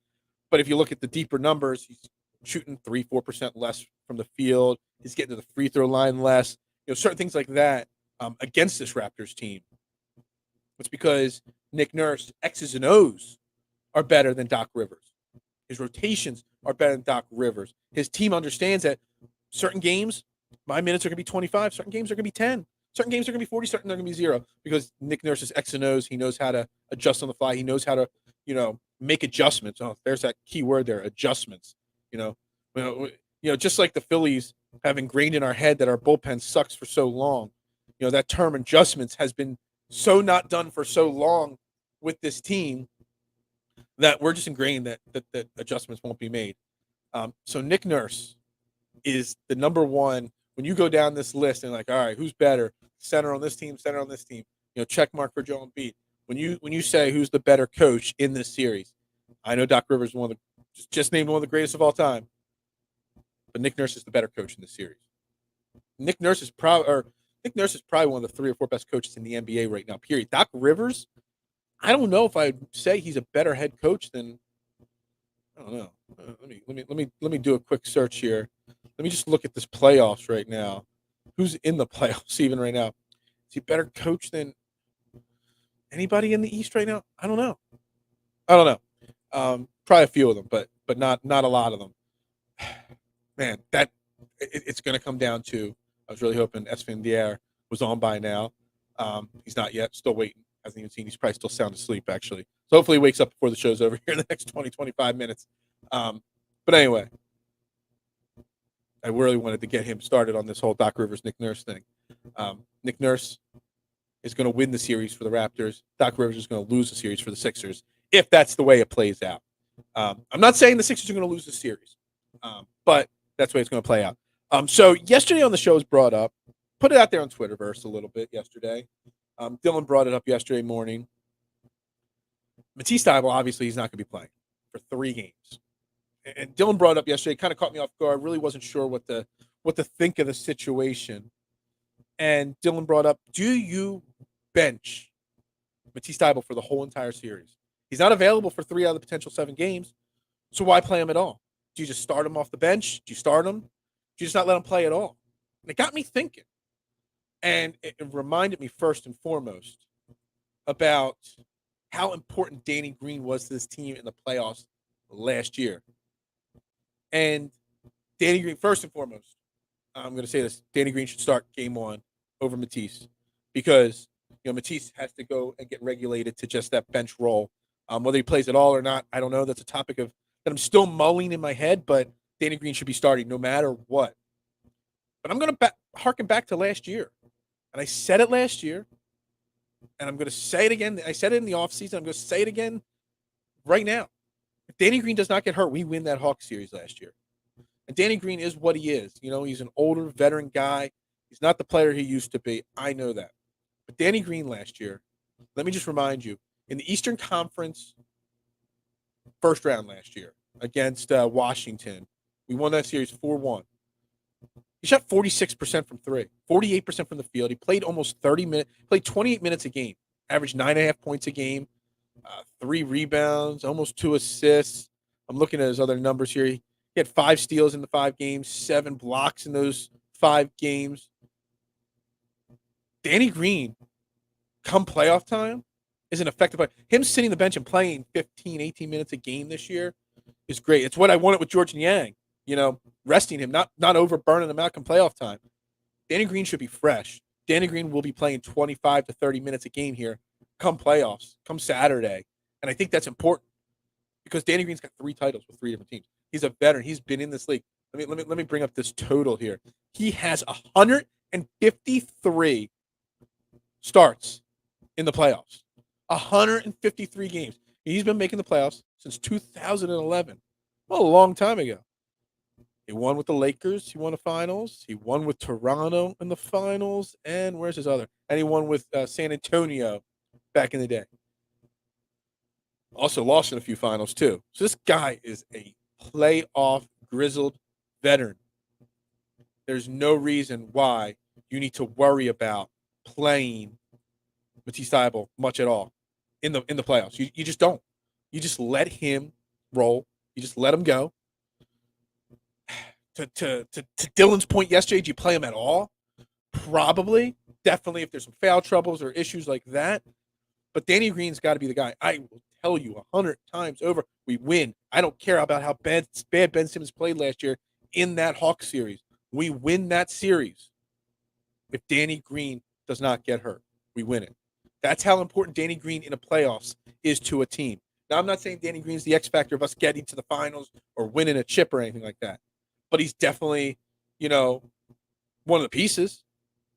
But if you look at the deeper numbers, he's shooting 3-4% less from the field. He's getting to the free throw line less. Certain things like that against this Raptors team. It's because Nick Nurse, X's and O's are better than Doc Rivers. His rotations are better than Doc Rivers. His team understands that certain games, my minutes are going to be 25. Certain games are going to be 10. Certain games are going to be 40. Certain are going to be 0. Because Nick Nurse's X and O's, he knows how to adjust on the fly. He knows how to, make adjustments. Oh, there's that key word there, adjustments. Just like the Phillies have ingrained in our head that our bullpen sucks for so long. That term adjustments has been so not done for so long with this team that we're just ingrained that adjustments won't be made. So Nick Nurse is the number one. When you go down this list and all right, who's better? Center on this team, check mark for Joel Embiid. When you say who's the better coach in this series, I know Doc Rivers is just named one of the greatest of all time, but Nick Nurse is the better coach in this series. Nick Nurse is probably one of the 3 or 4 best coaches in the NBA right now. Period. Doc Rivers, I don't know if I'd say he's a better head coach than. I don't know. Let me do a quick search here. Let me just look at this playoffs right now. Who's in the playoffs even right now? Is he a better coach than anybody in the East right now? I don't know. Probably a few of them, but not a lot of them. Man, it's going to come down to. I was really hoping Esfandiar was on by now. He's not yet. Still waiting. Hasn't even seen. He's probably still sound asleep, actually. So hopefully he wakes up before the show's over here in the next 20, 25 minutes. But anyway, I really wanted to get him started on this whole Doc Rivers, Nick Nurse thing. Nick Nurse is going to win the series for the Raptors. Doc Rivers is going to lose the series for the Sixers, if that's the way it plays out. I'm not saying the Sixers are going to lose the series, but that's the way it's going to play out. So yesterday on the show was brought up, put it out there on Twitterverse a little bit yesterday. Dylan brought it up yesterday morning. Matisse Thybulle, obviously, he's not going to be playing for 3 games. And Dylan brought it up yesterday. Kind of caught me off guard. I really wasn't sure what to think of the situation. And Dylan brought up, do you bench Matisse Thybulle for the whole entire series? He's not available for 3 out of the potential 7 games, so why play him at all? Do you just start him off the bench? Do you start him? Do you just not let him play at all? And it got me thinking. And it reminded me first and foremost about how important Danny Green was to this team in the playoffs last year. And Danny Green, first and foremost, I'm going to say this. Danny Green should start game 1 over Matisse. because Matisse has to go and get regulated to just that bench role. Whether he plays at all or not, I don't know. That's a topic of that I'm still mulling in my head, but Danny Green should be starting no matter what. But I'm going to harken back to last year. And I said it last year, and I'm going to say it again. I said it in the offseason. I'm going to say it again right now. If Danny Green does not get hurt, we win that Hawks series last year. And Danny Green is what he is. He's an older veteran guy. He's not the player he used to be. I know that. But Danny Green last year, let me just remind you, in the Eastern Conference first round last year against Washington, we won that series 4-1. He shot 46% from three, 48% from the field. He played almost 30 minutes, played 28 minutes a game, averaged 9.5 points a game, 3 rebounds, almost 2 assists. I'm looking at his other numbers here. He had 5 steals in the 5 games, 7 blocks in those 5 games. Danny Green, come playoff time, is an effective player. Him sitting the bench and playing 15, 18 minutes a game this year is great. It's what I wanted with George Niang, resting him, not overburning him out come playoff time. Danny Green should be fresh. Danny Green will be playing 25 to 30 minutes a game here come playoffs, come Saturday. And I think that's important because Danny Green's got 3 titles with 3 different teams. He's a veteran. He's been in this league. Let me bring up this total here. He has 153 starts in the playoffs. 153 games. He's been making the playoffs since 2011. Well, a long time ago. He won with the Lakers. He won the finals. He won with Toronto in the finals. And where's his other? And he won with San Antonio back in the day. Also lost in a few finals, too. So this guy is a playoff grizzled veteran. There's no reason why you need to worry about playing Matisse Thybulle much at all in the playoffs. You just don't. You just let him roll. You just let him go. To Dylan's point yesterday, do you play him at all? Probably. Definitely if there's some foul troubles or issues like that. But Danny Green's got to be the guy. I will tell you 100 times over, we win. I don't care about how bad Ben Simmons played last year in that Hawks series. We win that series if Danny Green does not get hurt. We win it. That's how important Danny Green in the playoffs is to a team. Now, I'm not saying Danny Green's the X factor of us getting to the finals or winning a chip or anything like that. But he's definitely, one of the pieces.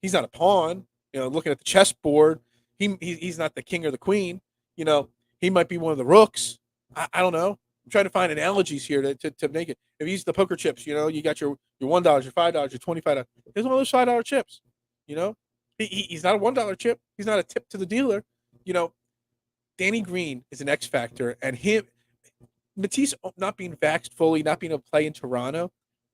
He's not a pawn. Looking at the chessboard, he's not the king or the queen. He might be one of the rooks. I don't know. I'm trying to find analogies here to make it. If he's the poker chips, you got your $1, your $5, your $25. Here's one of those $5 chips. He's not a $1 chip. He's not a tip to the dealer. Danny Green is an X factor, and Matisse not being vaxxed fully, not being able to play in Toronto,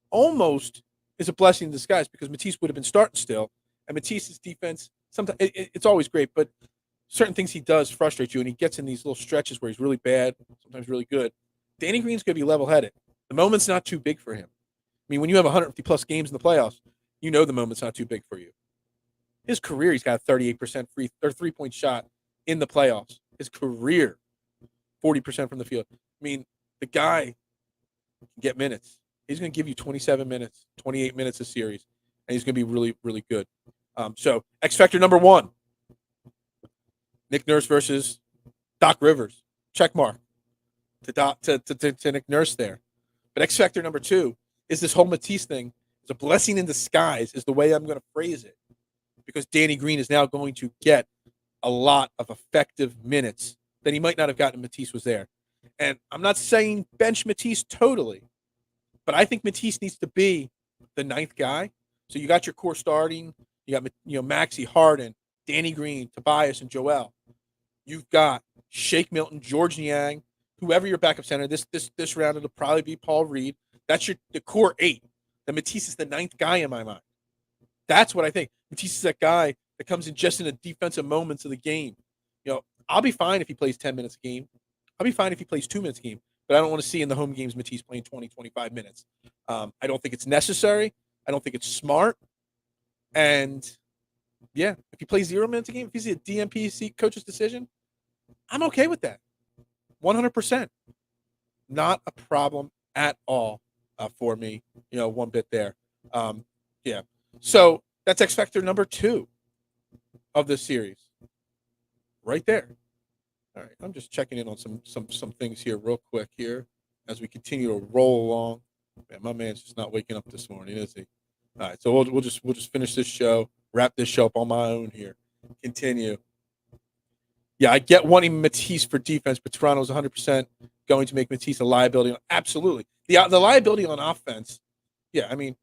almost is a blessing in disguise because Matisse would have been starting still, and Matisse's defense sometimes it's always great, but certain things he does frustrate you, and he gets in these little stretches where he's really bad, sometimes really good. Danny Green's going to be level-headed. The moment's not too big for him. When you have 150-plus games in the playoffs, the moment's not too big for you. His career, he's got a 38% three-point shot in the playoffs. His career, 40% from the field. The guy can get minutes. He's going to give you 27 minutes, 28 minutes a series, and he's going to be really, really good. So, X Factor number 1, Nick Nurse versus Doc Rivers. Check mark to Nick Nurse there. But X Factor number 2 is this whole Matisse thing. It's a blessing in disguise is the way I'm going to phrase it. Because Danny Green is now going to get a lot of effective minutes that he might not have gotten if Matisse was there. And I'm not saying bench Matisse totally, but I think Matisse needs to be the 9th guy. So you got your core starting. You got Maxey, Harden, Danny Green, Tobias, and Joel. You've got Shake Milton, George Niang, whoever your backup center. This round it'll probably be Paul Reed. That's the core 8. The Matisse is the 9th guy in my mind. That's what I think. Matisse is that guy that comes in just in the defensive moments of the game. I'll be fine if he plays 10 minutes a game. I'll be fine if he plays 2 minutes a game. But I don't want to see in the home games Matisse playing 20, 25 minutes. I don't think it's necessary. I don't think it's smart. And, yeah, if he plays 0 minutes a game, if he's a DMP coach's decision, I'm okay with that. 100%. Not a problem at all for me, one bit there. Yeah. So that's X Factor number 2. of this series. Right there. All right, I'm just checking in on some things here real quick here as we continue to roll along. Man, my man's just not waking up this morning, is he? All right, so we'll just finish this show, wrap this show up on my own here, continue. Yeah, I get wanting Matisse for defense, but Toronto's 100% going to make Matisse a liability. Absolutely, the liability on offense. Yeah, I mean,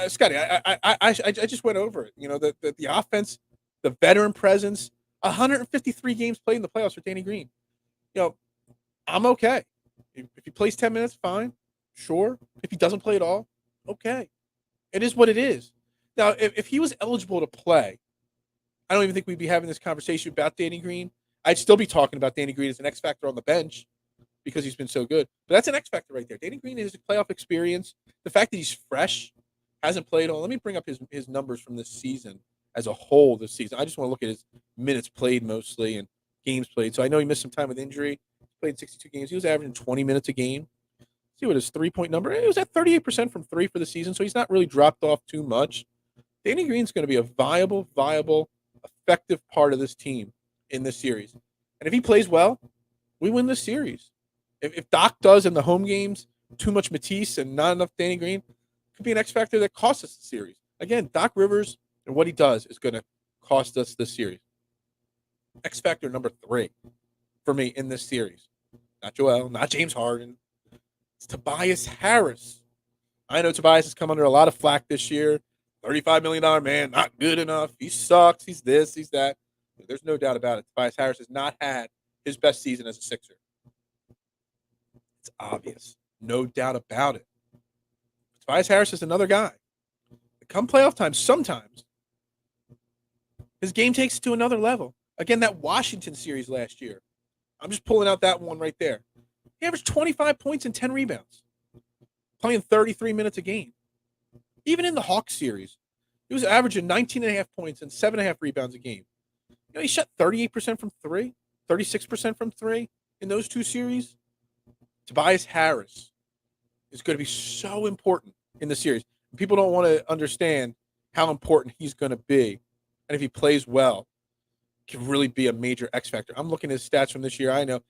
Scotty, I just went over it. You know, the offense, the veteran presence, 153 games played in the playoffs for Danny Green. You know, I'm okay. If he plays 10 minutes, fine, sure. If he doesn't play at all, okay. It is what it is. Now, if he was eligible to play, I don't even think we'd be having this conversation about Danny Green. I'd still be talking about Danny Green as an X factor on the bench because he's been so good. But that's an X factor right there. Danny Green is a playoff experience. The fact that he's fresh, hasn't played all. Let me bring up his numbers from this season as a whole this season. I just want to look at his minutes played mostly and games played. So I know he missed some time with injury. He played 62 games. He was averaging 20 minutes a game. See what his three-point number. He was at 38% from three for the season, so he's not really dropped off too much. Danny Green's going to be a viable, effective part of this team in this series. And if he plays well, we win this series. If Doc does in the home games too much Matisse and not enough Danny Green, it could be an X factor that costs us the series. Again, Doc Rivers and what he does is going to cost us this series. X factor number 3 for me in this series. Not Joel, not James Harden. It's Tobias Harris. I know Tobias has come under a lot of flack this year. $35 million man, not good enough. He sucks. He's this, he's that. There's no doubt about it. Tobias Harris has not had his best season as a Sixer. It's obvious. No doubt about it. Tobias Harris is another guy. Come playoff time, sometimes his game takes it to another level. Again, that Washington series last year. I'm just pulling out that one right there. He averaged 25 points and 10 rebounds, playing 33 minutes a game. Even in the Hawks series, he was averaging 19.5 points and 7.5 rebounds a game. You know, he shot 38% from three, 36% from three in those two series. Tobias Harris is going to be so important in the series. People don't want to understand how important he's going to be. And if he plays well, can really be a major X factor. I'm looking at his stats from this year. I know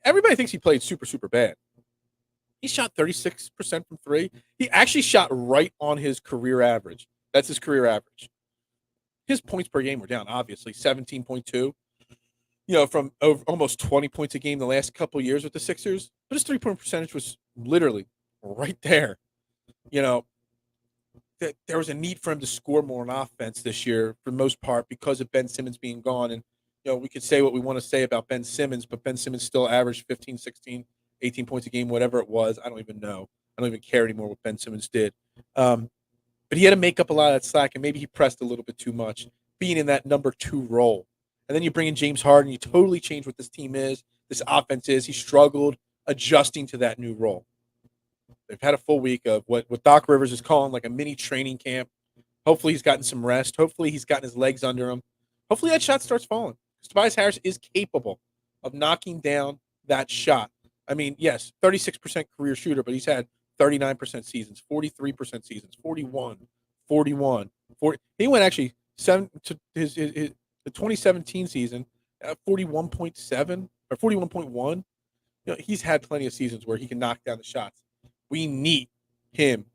everybody thinks he played super bad. He shot 36% from three. He actually shot right on his career average. That's his career average. His points per game were down, obviously, 17.2. You know, from almost 20 points a game the last couple years with the Sixers. But his three-point percentage was literally right there. You know, there was a need for him to score more on offense this year for the most part because of Ben Simmons being gone. And, you know, we could say what we want to say about Ben Simmons, but Ben Simmons still averaged 15, 16, 18 points a game, whatever it was. I don't even know. I don't even care anymore what Ben Simmons did. But he had to make up a lot of that slack, and maybe he pressed a little bit too much, being in that number 2 role. And then you bring in James Harden, you totally change what this team is, this offense is. He struggled adjusting to that new role. They've had a full week of what Doc Rivers is calling like a mini training camp. Hopefully he's gotten some rest. Hopefully he's gotten his legs under him. Hopefully that shot starts falling. Tobias Harris is capable of knocking down that shot. I mean, yes, 36% career shooter, but he's had 39% seasons, 43% seasons, 41, 41, 40. He went actually to his the 2017 season at 41.7 or 41.1. You know, he's had plenty of seasons where he can knock down the shots. We need him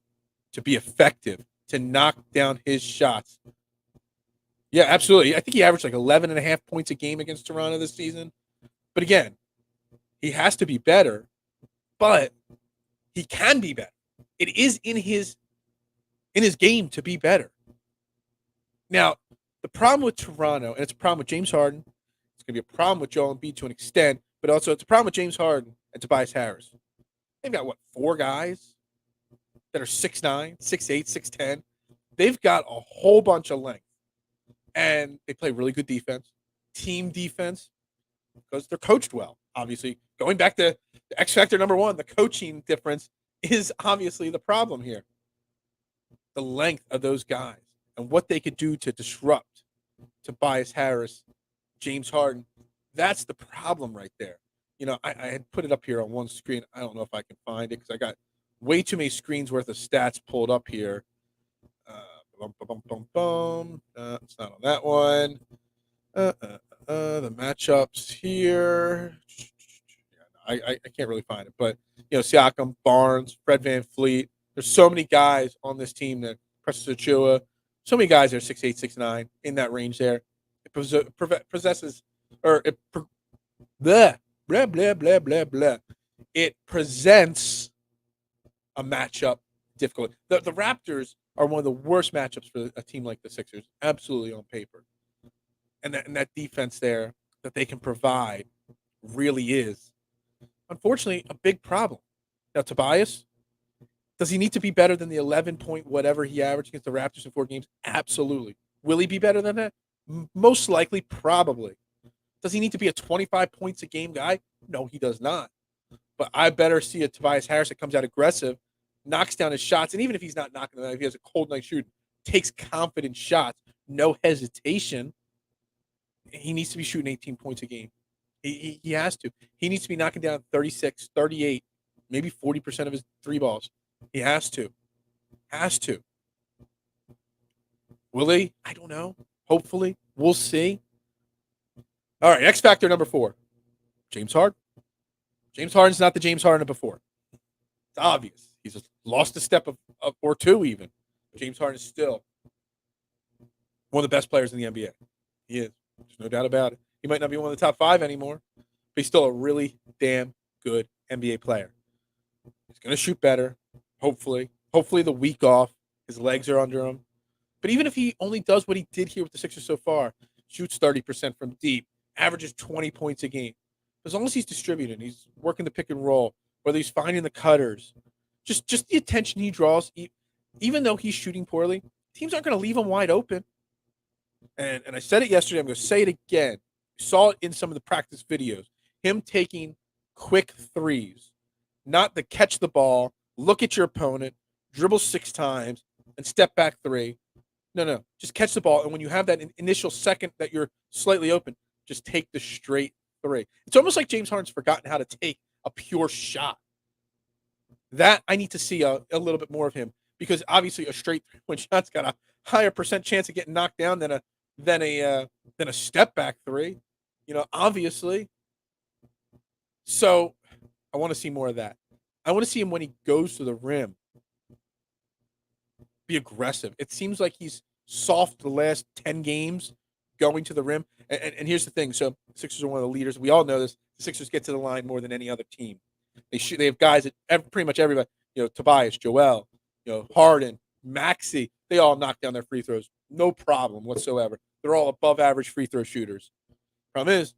to be effective, to knock down his shots. Yeah, absolutely. I think he averaged like 11.5 points a game against Toronto this season. But again, he has to be better, but he can be better. It is in his game to be better. Now, the problem with Toronto, and it's a problem with James Harden, it's going to be a problem with Joel Embiid to an extent, but also it's a problem with James Harden and Tobias Harris. They've got, 4 guys that are 6'9", 6'8", 6'10". They've got a whole bunch of length. And they play really good defense, team defense, because they're coached well, obviously. Going back to the X factor number 1, the coaching difference is obviously the problem here. The length of those guys and what they could do to disrupt Tobias Harris, James Harden. That's the problem right there. You know, I had put it up here on one screen. I don't know if I can find it because I got way too many screens worth of stats pulled up here. It's not on that one. The matchups here. I can't really find it, but Siakam, Barnes, Fred VanVleet. There's so many guys on this team that Precious Achua. So many guys that are 6'8", 6'9", in that range there. It possesses, or it blah blah blah blah blah blah. It presents a matchup difficult. The Raptors are one of the worst matchups for a team like the Sixers, absolutely on paper. And that defense there that they can provide really is, unfortunately, a big problem. Now, Tobias, does he need to be better than the 11 point whatever he averaged against the Raptors in 4 games? Absolutely. Will he be better than that? Most likely, probably. Does he need to be a 25 points a game guy? No, he does not. But I better see a Tobias Harris that comes out aggressive, knocks down his shots, and even if he's not knocking them out, if he has a cold night shoot, takes confident shots, no hesitation, he needs to be shooting 18 points a game. He has to. He needs to be knocking down 36, 38, maybe 40% of his 3 balls. He has to. Has to. Will he? I don't know. Hopefully. We'll see. All right, X factor number 4. James Harden. James Harden's not the James Harden of before. It's obvious. He's lost a step of or 2 even. James Harden is still one of the best players in the NBA. He is. There's no doubt about it. He might not be one of the top 5 anymore, but he's still a really damn good NBA player. He's going to shoot better, hopefully. Hopefully the week off, his legs are under him. But even if he only does what he did here with the Sixers so far, shoots 30% from deep, averages 20 points a game, as long as he's distributing, he's working the pick and roll, whether he's finding the cutters, just the attention he draws, even though he's shooting poorly, teams aren't going to leave him wide open. And I said it yesterday, I'm going to say it again. You saw it in some of the practice videos. Him taking quick threes, not the catch the ball, look at your opponent, dribble 6 times, and step back 3. No. Just catch the ball. And when you have that initial second that you're slightly open, just take the straight 3. It's almost like James Harden's forgotten how to take a pure shot. That I need to see a little bit more of him, because obviously a straight 3-point shot's got a higher percent chance of getting knocked down than a step back 3. Obviously. So I want to see more of that. I want to see him when he goes to the rim be aggressive. It seems like he's soft the last 10 games going to the rim. And here's the thing. So the Sixers are one of the leaders. We all know this. The Sixers get to the line more than any other team. They have guys that pretty much everybody, Tobias, Joel, Harden, Maxey, they all knock down their free throws. No problem whatsoever. They're all above average free throw shooters. Problem is,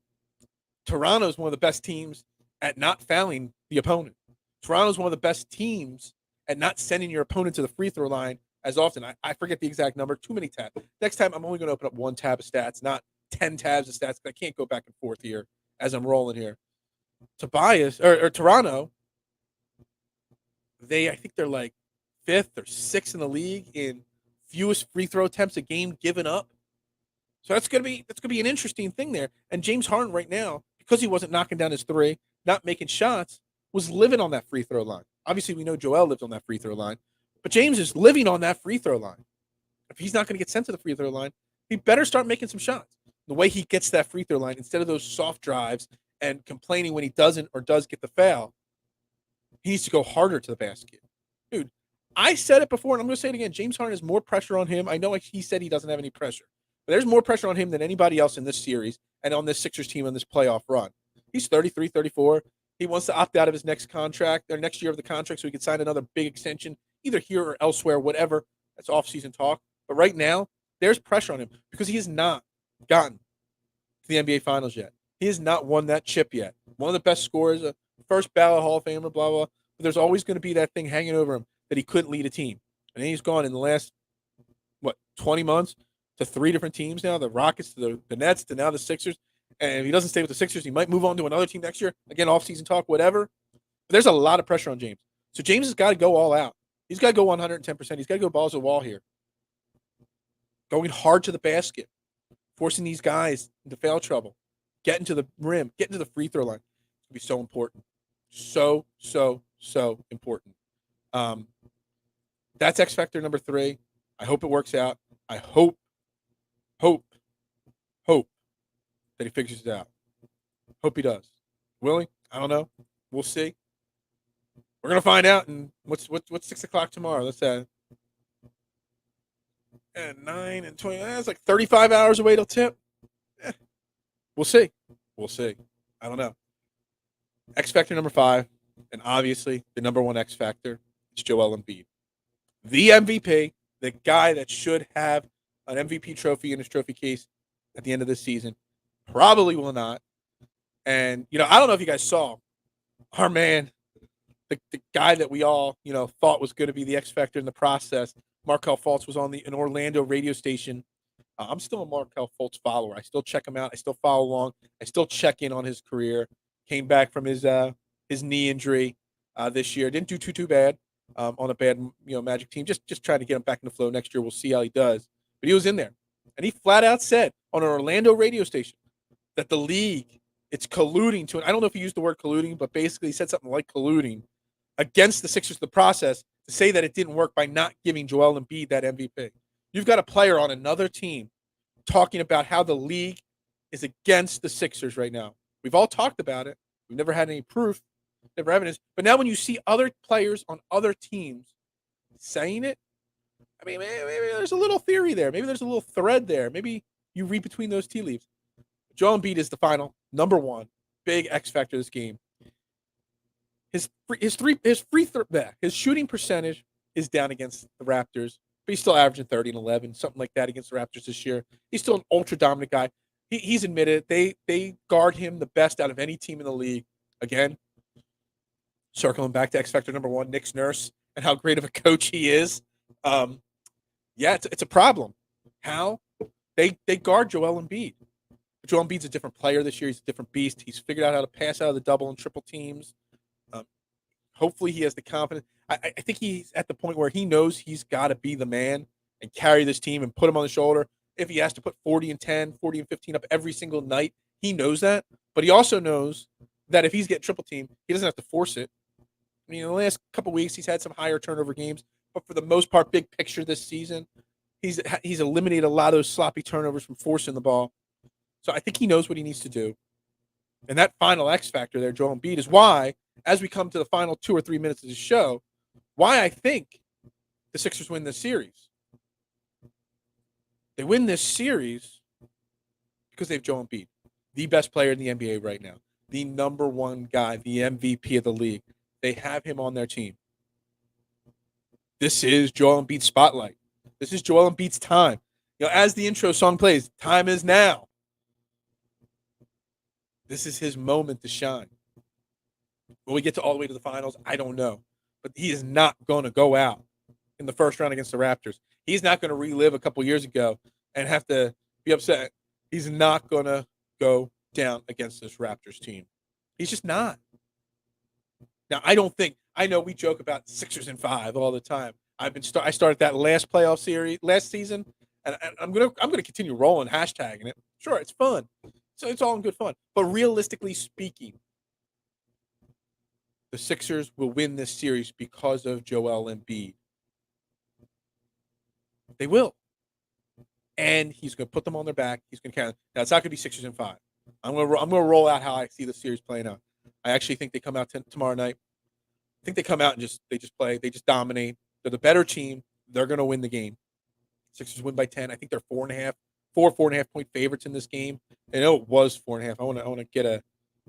Toronto's one of the best teams at not fouling the opponent. Toronto's one of the best teams at not sending your opponent to the free throw line as often. I forget the exact number. Too many tabs. Next time, I'm only going to open up 1 tab of stats, not 10 tabs of stats. I can't go back and forth here as I'm rolling here. Tobias or Toronto, I think they're like 5th or 6th in the league in fewest free throw attempts a game given up. So that's gonna be an interesting thing there. And James Harden right now, because he wasn't knocking down his 3, not making shots, was living on that free throw line. Obviously, we know Joel lives on that free throw line, but James is living on that free throw line. If he's not going to get sent to the free throw line, he better start making some shots. The way he gets that free throw line, instead of those soft drives and complaining when he doesn't or does get the foul, he needs to go harder to the basket. Dude, I said it before, and I'm going to say it again. James Harden has more pressure on him. I know he said he doesn't have any pressure, but there's more pressure on him than anybody else in this series and on this Sixers team on this playoff run. He's 33, 34. He wants to opt out of his next contract or next year of the contract so he can sign another big extension, either here or elsewhere, whatever. That's off-season talk. But right now, there's pressure on him because he has not gotten to the NBA Finals yet. He has not won that chip yet. One of the best scorers, a first ballot Hall of Famer, blah, blah. But there's always going to be that thing hanging over him that he couldn't lead a team. And then he's gone in the last, 20 months to 3 different teams now, the Rockets to the Nets to now the Sixers. And if he doesn't stay with the Sixers, he might move on to another team next year. Again, off-season talk, whatever. But there's a lot of pressure on James. So James has got to go all out. He's got to go 110%. He's got to go balls to the wall here. Going hard to the basket. Forcing these guys into foul trouble. Getting to the rim. Getting to the free throw line. It's going to be so important. So important. That's X Factor number 3. I hope it works out. I hope that he figures it out. Hope he does. Will he? I don't know. We'll see. We're gonna find out. And what's 6 o'clock tomorrow? Let's say 9 and 20. That's like 35 hours away till tip. We'll see. We'll see. I don't know. X factor number 5, and obviously the number 1 X factor is Joel Embiid, the MVP, the guy that should have an MVP trophy in his trophy case at the end of this season. Probably will not. And I don't know if you guys saw our man, the guy that we all thought was going to be the X factor in the process. Markelle Fultz was on an Orlando radio station. I'm still a Markelle Fultz follower. I still check him out. I still follow along. I still check in on his career. Came back from his knee injury this year. Didn't do too bad on a bad Magic team. Just trying to get him back in the flow next year. We'll see how he does. But he was in there, and he flat out said on an Orlando radio station that the league, it's colluding to it. I don't know if he used the word colluding, but basically he said something like colluding against the Sixers, the process, to say that it didn't work by not giving Joel Embiid that MVP. You've got a player on another team talking about how the league is against the Sixers right now. We've all talked about it. We've never had any proof, never evidence. But now when you see other players on other teams saying it, I mean, maybe there's a little theory there. Maybe there's a little thread there. Maybe you read between those tea leaves. Joel Embiid is the final number 1 big X factor of this game. His shooting percentage is down against the Raptors, but he's still averaging 30 and 11, something like that against the Raptors this year. He's still an ultra dominant guy. He's admitted they guard him the best out of any team in the league. Again, circling back to X factor number 1, Nick Nurse, and how great of a coach he is. It's a problem. How they guard Joel Embiid. Joel Embiid's a different player this year. He's a different beast. He's figured out how to pass out of the double and triple teams. Hopefully he has the confidence. I think he's at the point where he knows he's got to be the man and carry this team and put him on the shoulder. If he has to put 40 and 10, 40 and 15 up every single night, he knows that. But he also knows that if he's getting triple team, he doesn't have to force it. I mean, in the last couple of weeks, he's had some higher turnover games. But for the most part, big picture this season, he's eliminated a lot of those sloppy turnovers from forcing the ball. So I think he knows what he needs to do. And that final X factor there, Joel Embiid, is why, as we come to the final 2 or 3 minutes of the show, why I think the Sixers win this series. They win this series because they have Joel Embiid, the best player in the NBA right now, the number 1 guy, the MVP of the league. They have him on their team. This is Joel Embiid's spotlight. This is Joel Embiid's time. As the intro song plays, time is now. This is his moment to shine. Will we get to all the way to the finals? I don't know. But he is not going to go out in the first round against the Raptors. He's not going to relive a couple years ago and have to be upset. He's not going to go down against this Raptors team. He's just not. Now, I know we joke about Sixers in 5 all the time. I started that last playoff series last season, and I'm gonna continue rolling, hashtagging it. Sure, it's fun. So it's all in good fun. But realistically speaking, the Sixers will win this series because of Joel Embiid. They will. And he's going to put them on their back. He's going to count. Now, it's not going to be Sixers in 5. I'm going to roll out how I see the series playing out. I actually think they come out tomorrow night. I think they come out and they just play. They just dominate. They're the better team. They're going to win the game. Sixers win by 10. I think they're 4.5 point favorites in this game. I know it was 4.5. I want to get a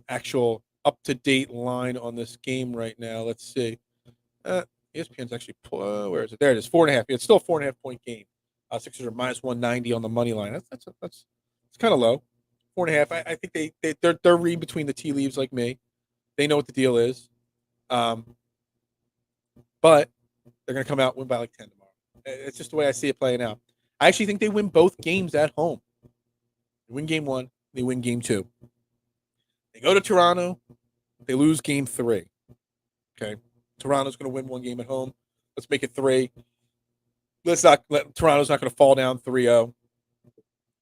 actual up-to-date line on this game right now. Let's see. ESPN's actually where is it? There it is. 4.5. It's still a 4.5 point game. Sixers are minus 190 on the money line. That's kind of low. 4.5. I think they're reading between the tea leaves like me. They know what the deal is. But they're going to come out and win by like 10 tomorrow. It's just the way I see it playing out. I actually think they win both games at home. They win game 1. They win game 2. They go to Toronto. They lose game 3. Okay. Toronto's going to win 1 game at home. Let's make it 3. Toronto's not going to fall down 3-0.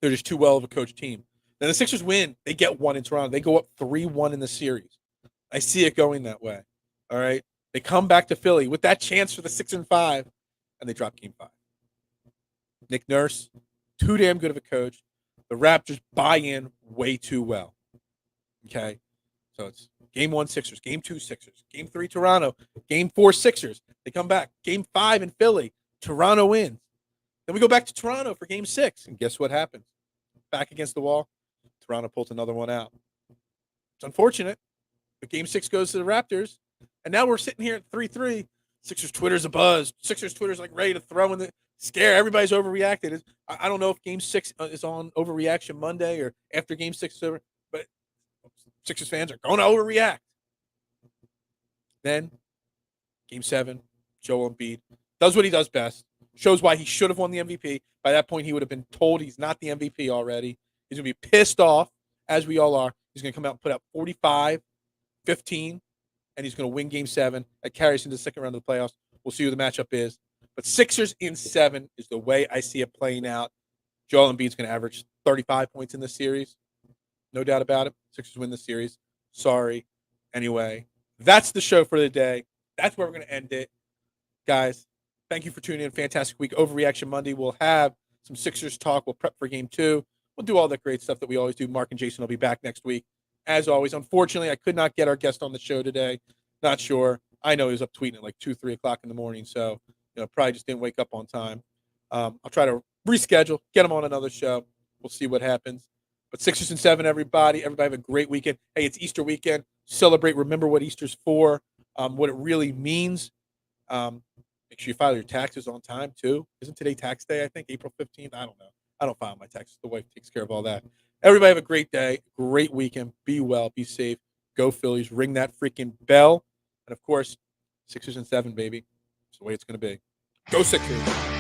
They're just too well of a coach team. Then the Sixers win. They get 1 in Toronto. They go up 3-1 in the series. I see it going that way. All right. They come back to Philly with that chance for the 6 and 5, and they drop game 5. Nick Nurse, too damn good of a coach. The Raptors buy in way too well. Okay. So it's game 1 Sixers, game 2 Sixers, game 3 Toronto, game 4 Sixers. They come back. Game 5 in Philly. Toronto wins. Then we go back to Toronto for game 6. And guess what happens? Back against the wall. Toronto pulls another one out. It's unfortunate. But game 6 goes to the Raptors. And now we're sitting here at 3-3. Sixers Twitter's abuzz. Sixers Twitter's like ready to throw in the scare. Everybody's overreacted. I don't know if game 6 is on overreaction Monday or after game 6 is over. But Sixers fans are going to overreact. Then, game 7, Joel Embiid does what he does best. Shows why he should have won the MVP. By that point, he would have been told he's not the MVP already. He's going to be pissed off, as we all are. He's going to come out and put up 45, 15, and he's going to win game 7. That carries into the second round of the playoffs. We'll see who the matchup is. But Sixers in 7 is the way I see it playing out. Joel Embiid's going to average 35 points in this series. No doubt about it. Sixers win the series. Sorry. Anyway, that's the show for the day. That's where we're going to end it. Guys, thank you for tuning in. Fantastic week. Overreaction Monday. We'll have some Sixers talk. We'll prep for game 2. We'll do all that great stuff that we always do. Mark and Jason will be back next week. As always, unfortunately, I could not get our guest on the show today. Not sure. I know he was up tweeting at like 2, 3 o'clock in the morning. So, probably just didn't wake up on time. I'll try to reschedule, get him on another show. We'll see what happens. But Sixers in 7, everybody. Everybody have a great weekend. Hey, it's Easter weekend. Celebrate. Remember what Easter's for, what it really means. Make sure you file your taxes on time, too. Isn't today tax day, I think, April 15th? I don't know. I don't file my taxes. The wife takes care of all that. Everybody have a great day, great weekend. Be well, be safe. Go Phillies. Ring that freaking bell. And, of course, Sixers in 7, baby. It's the way it's going to be. Go Sixers.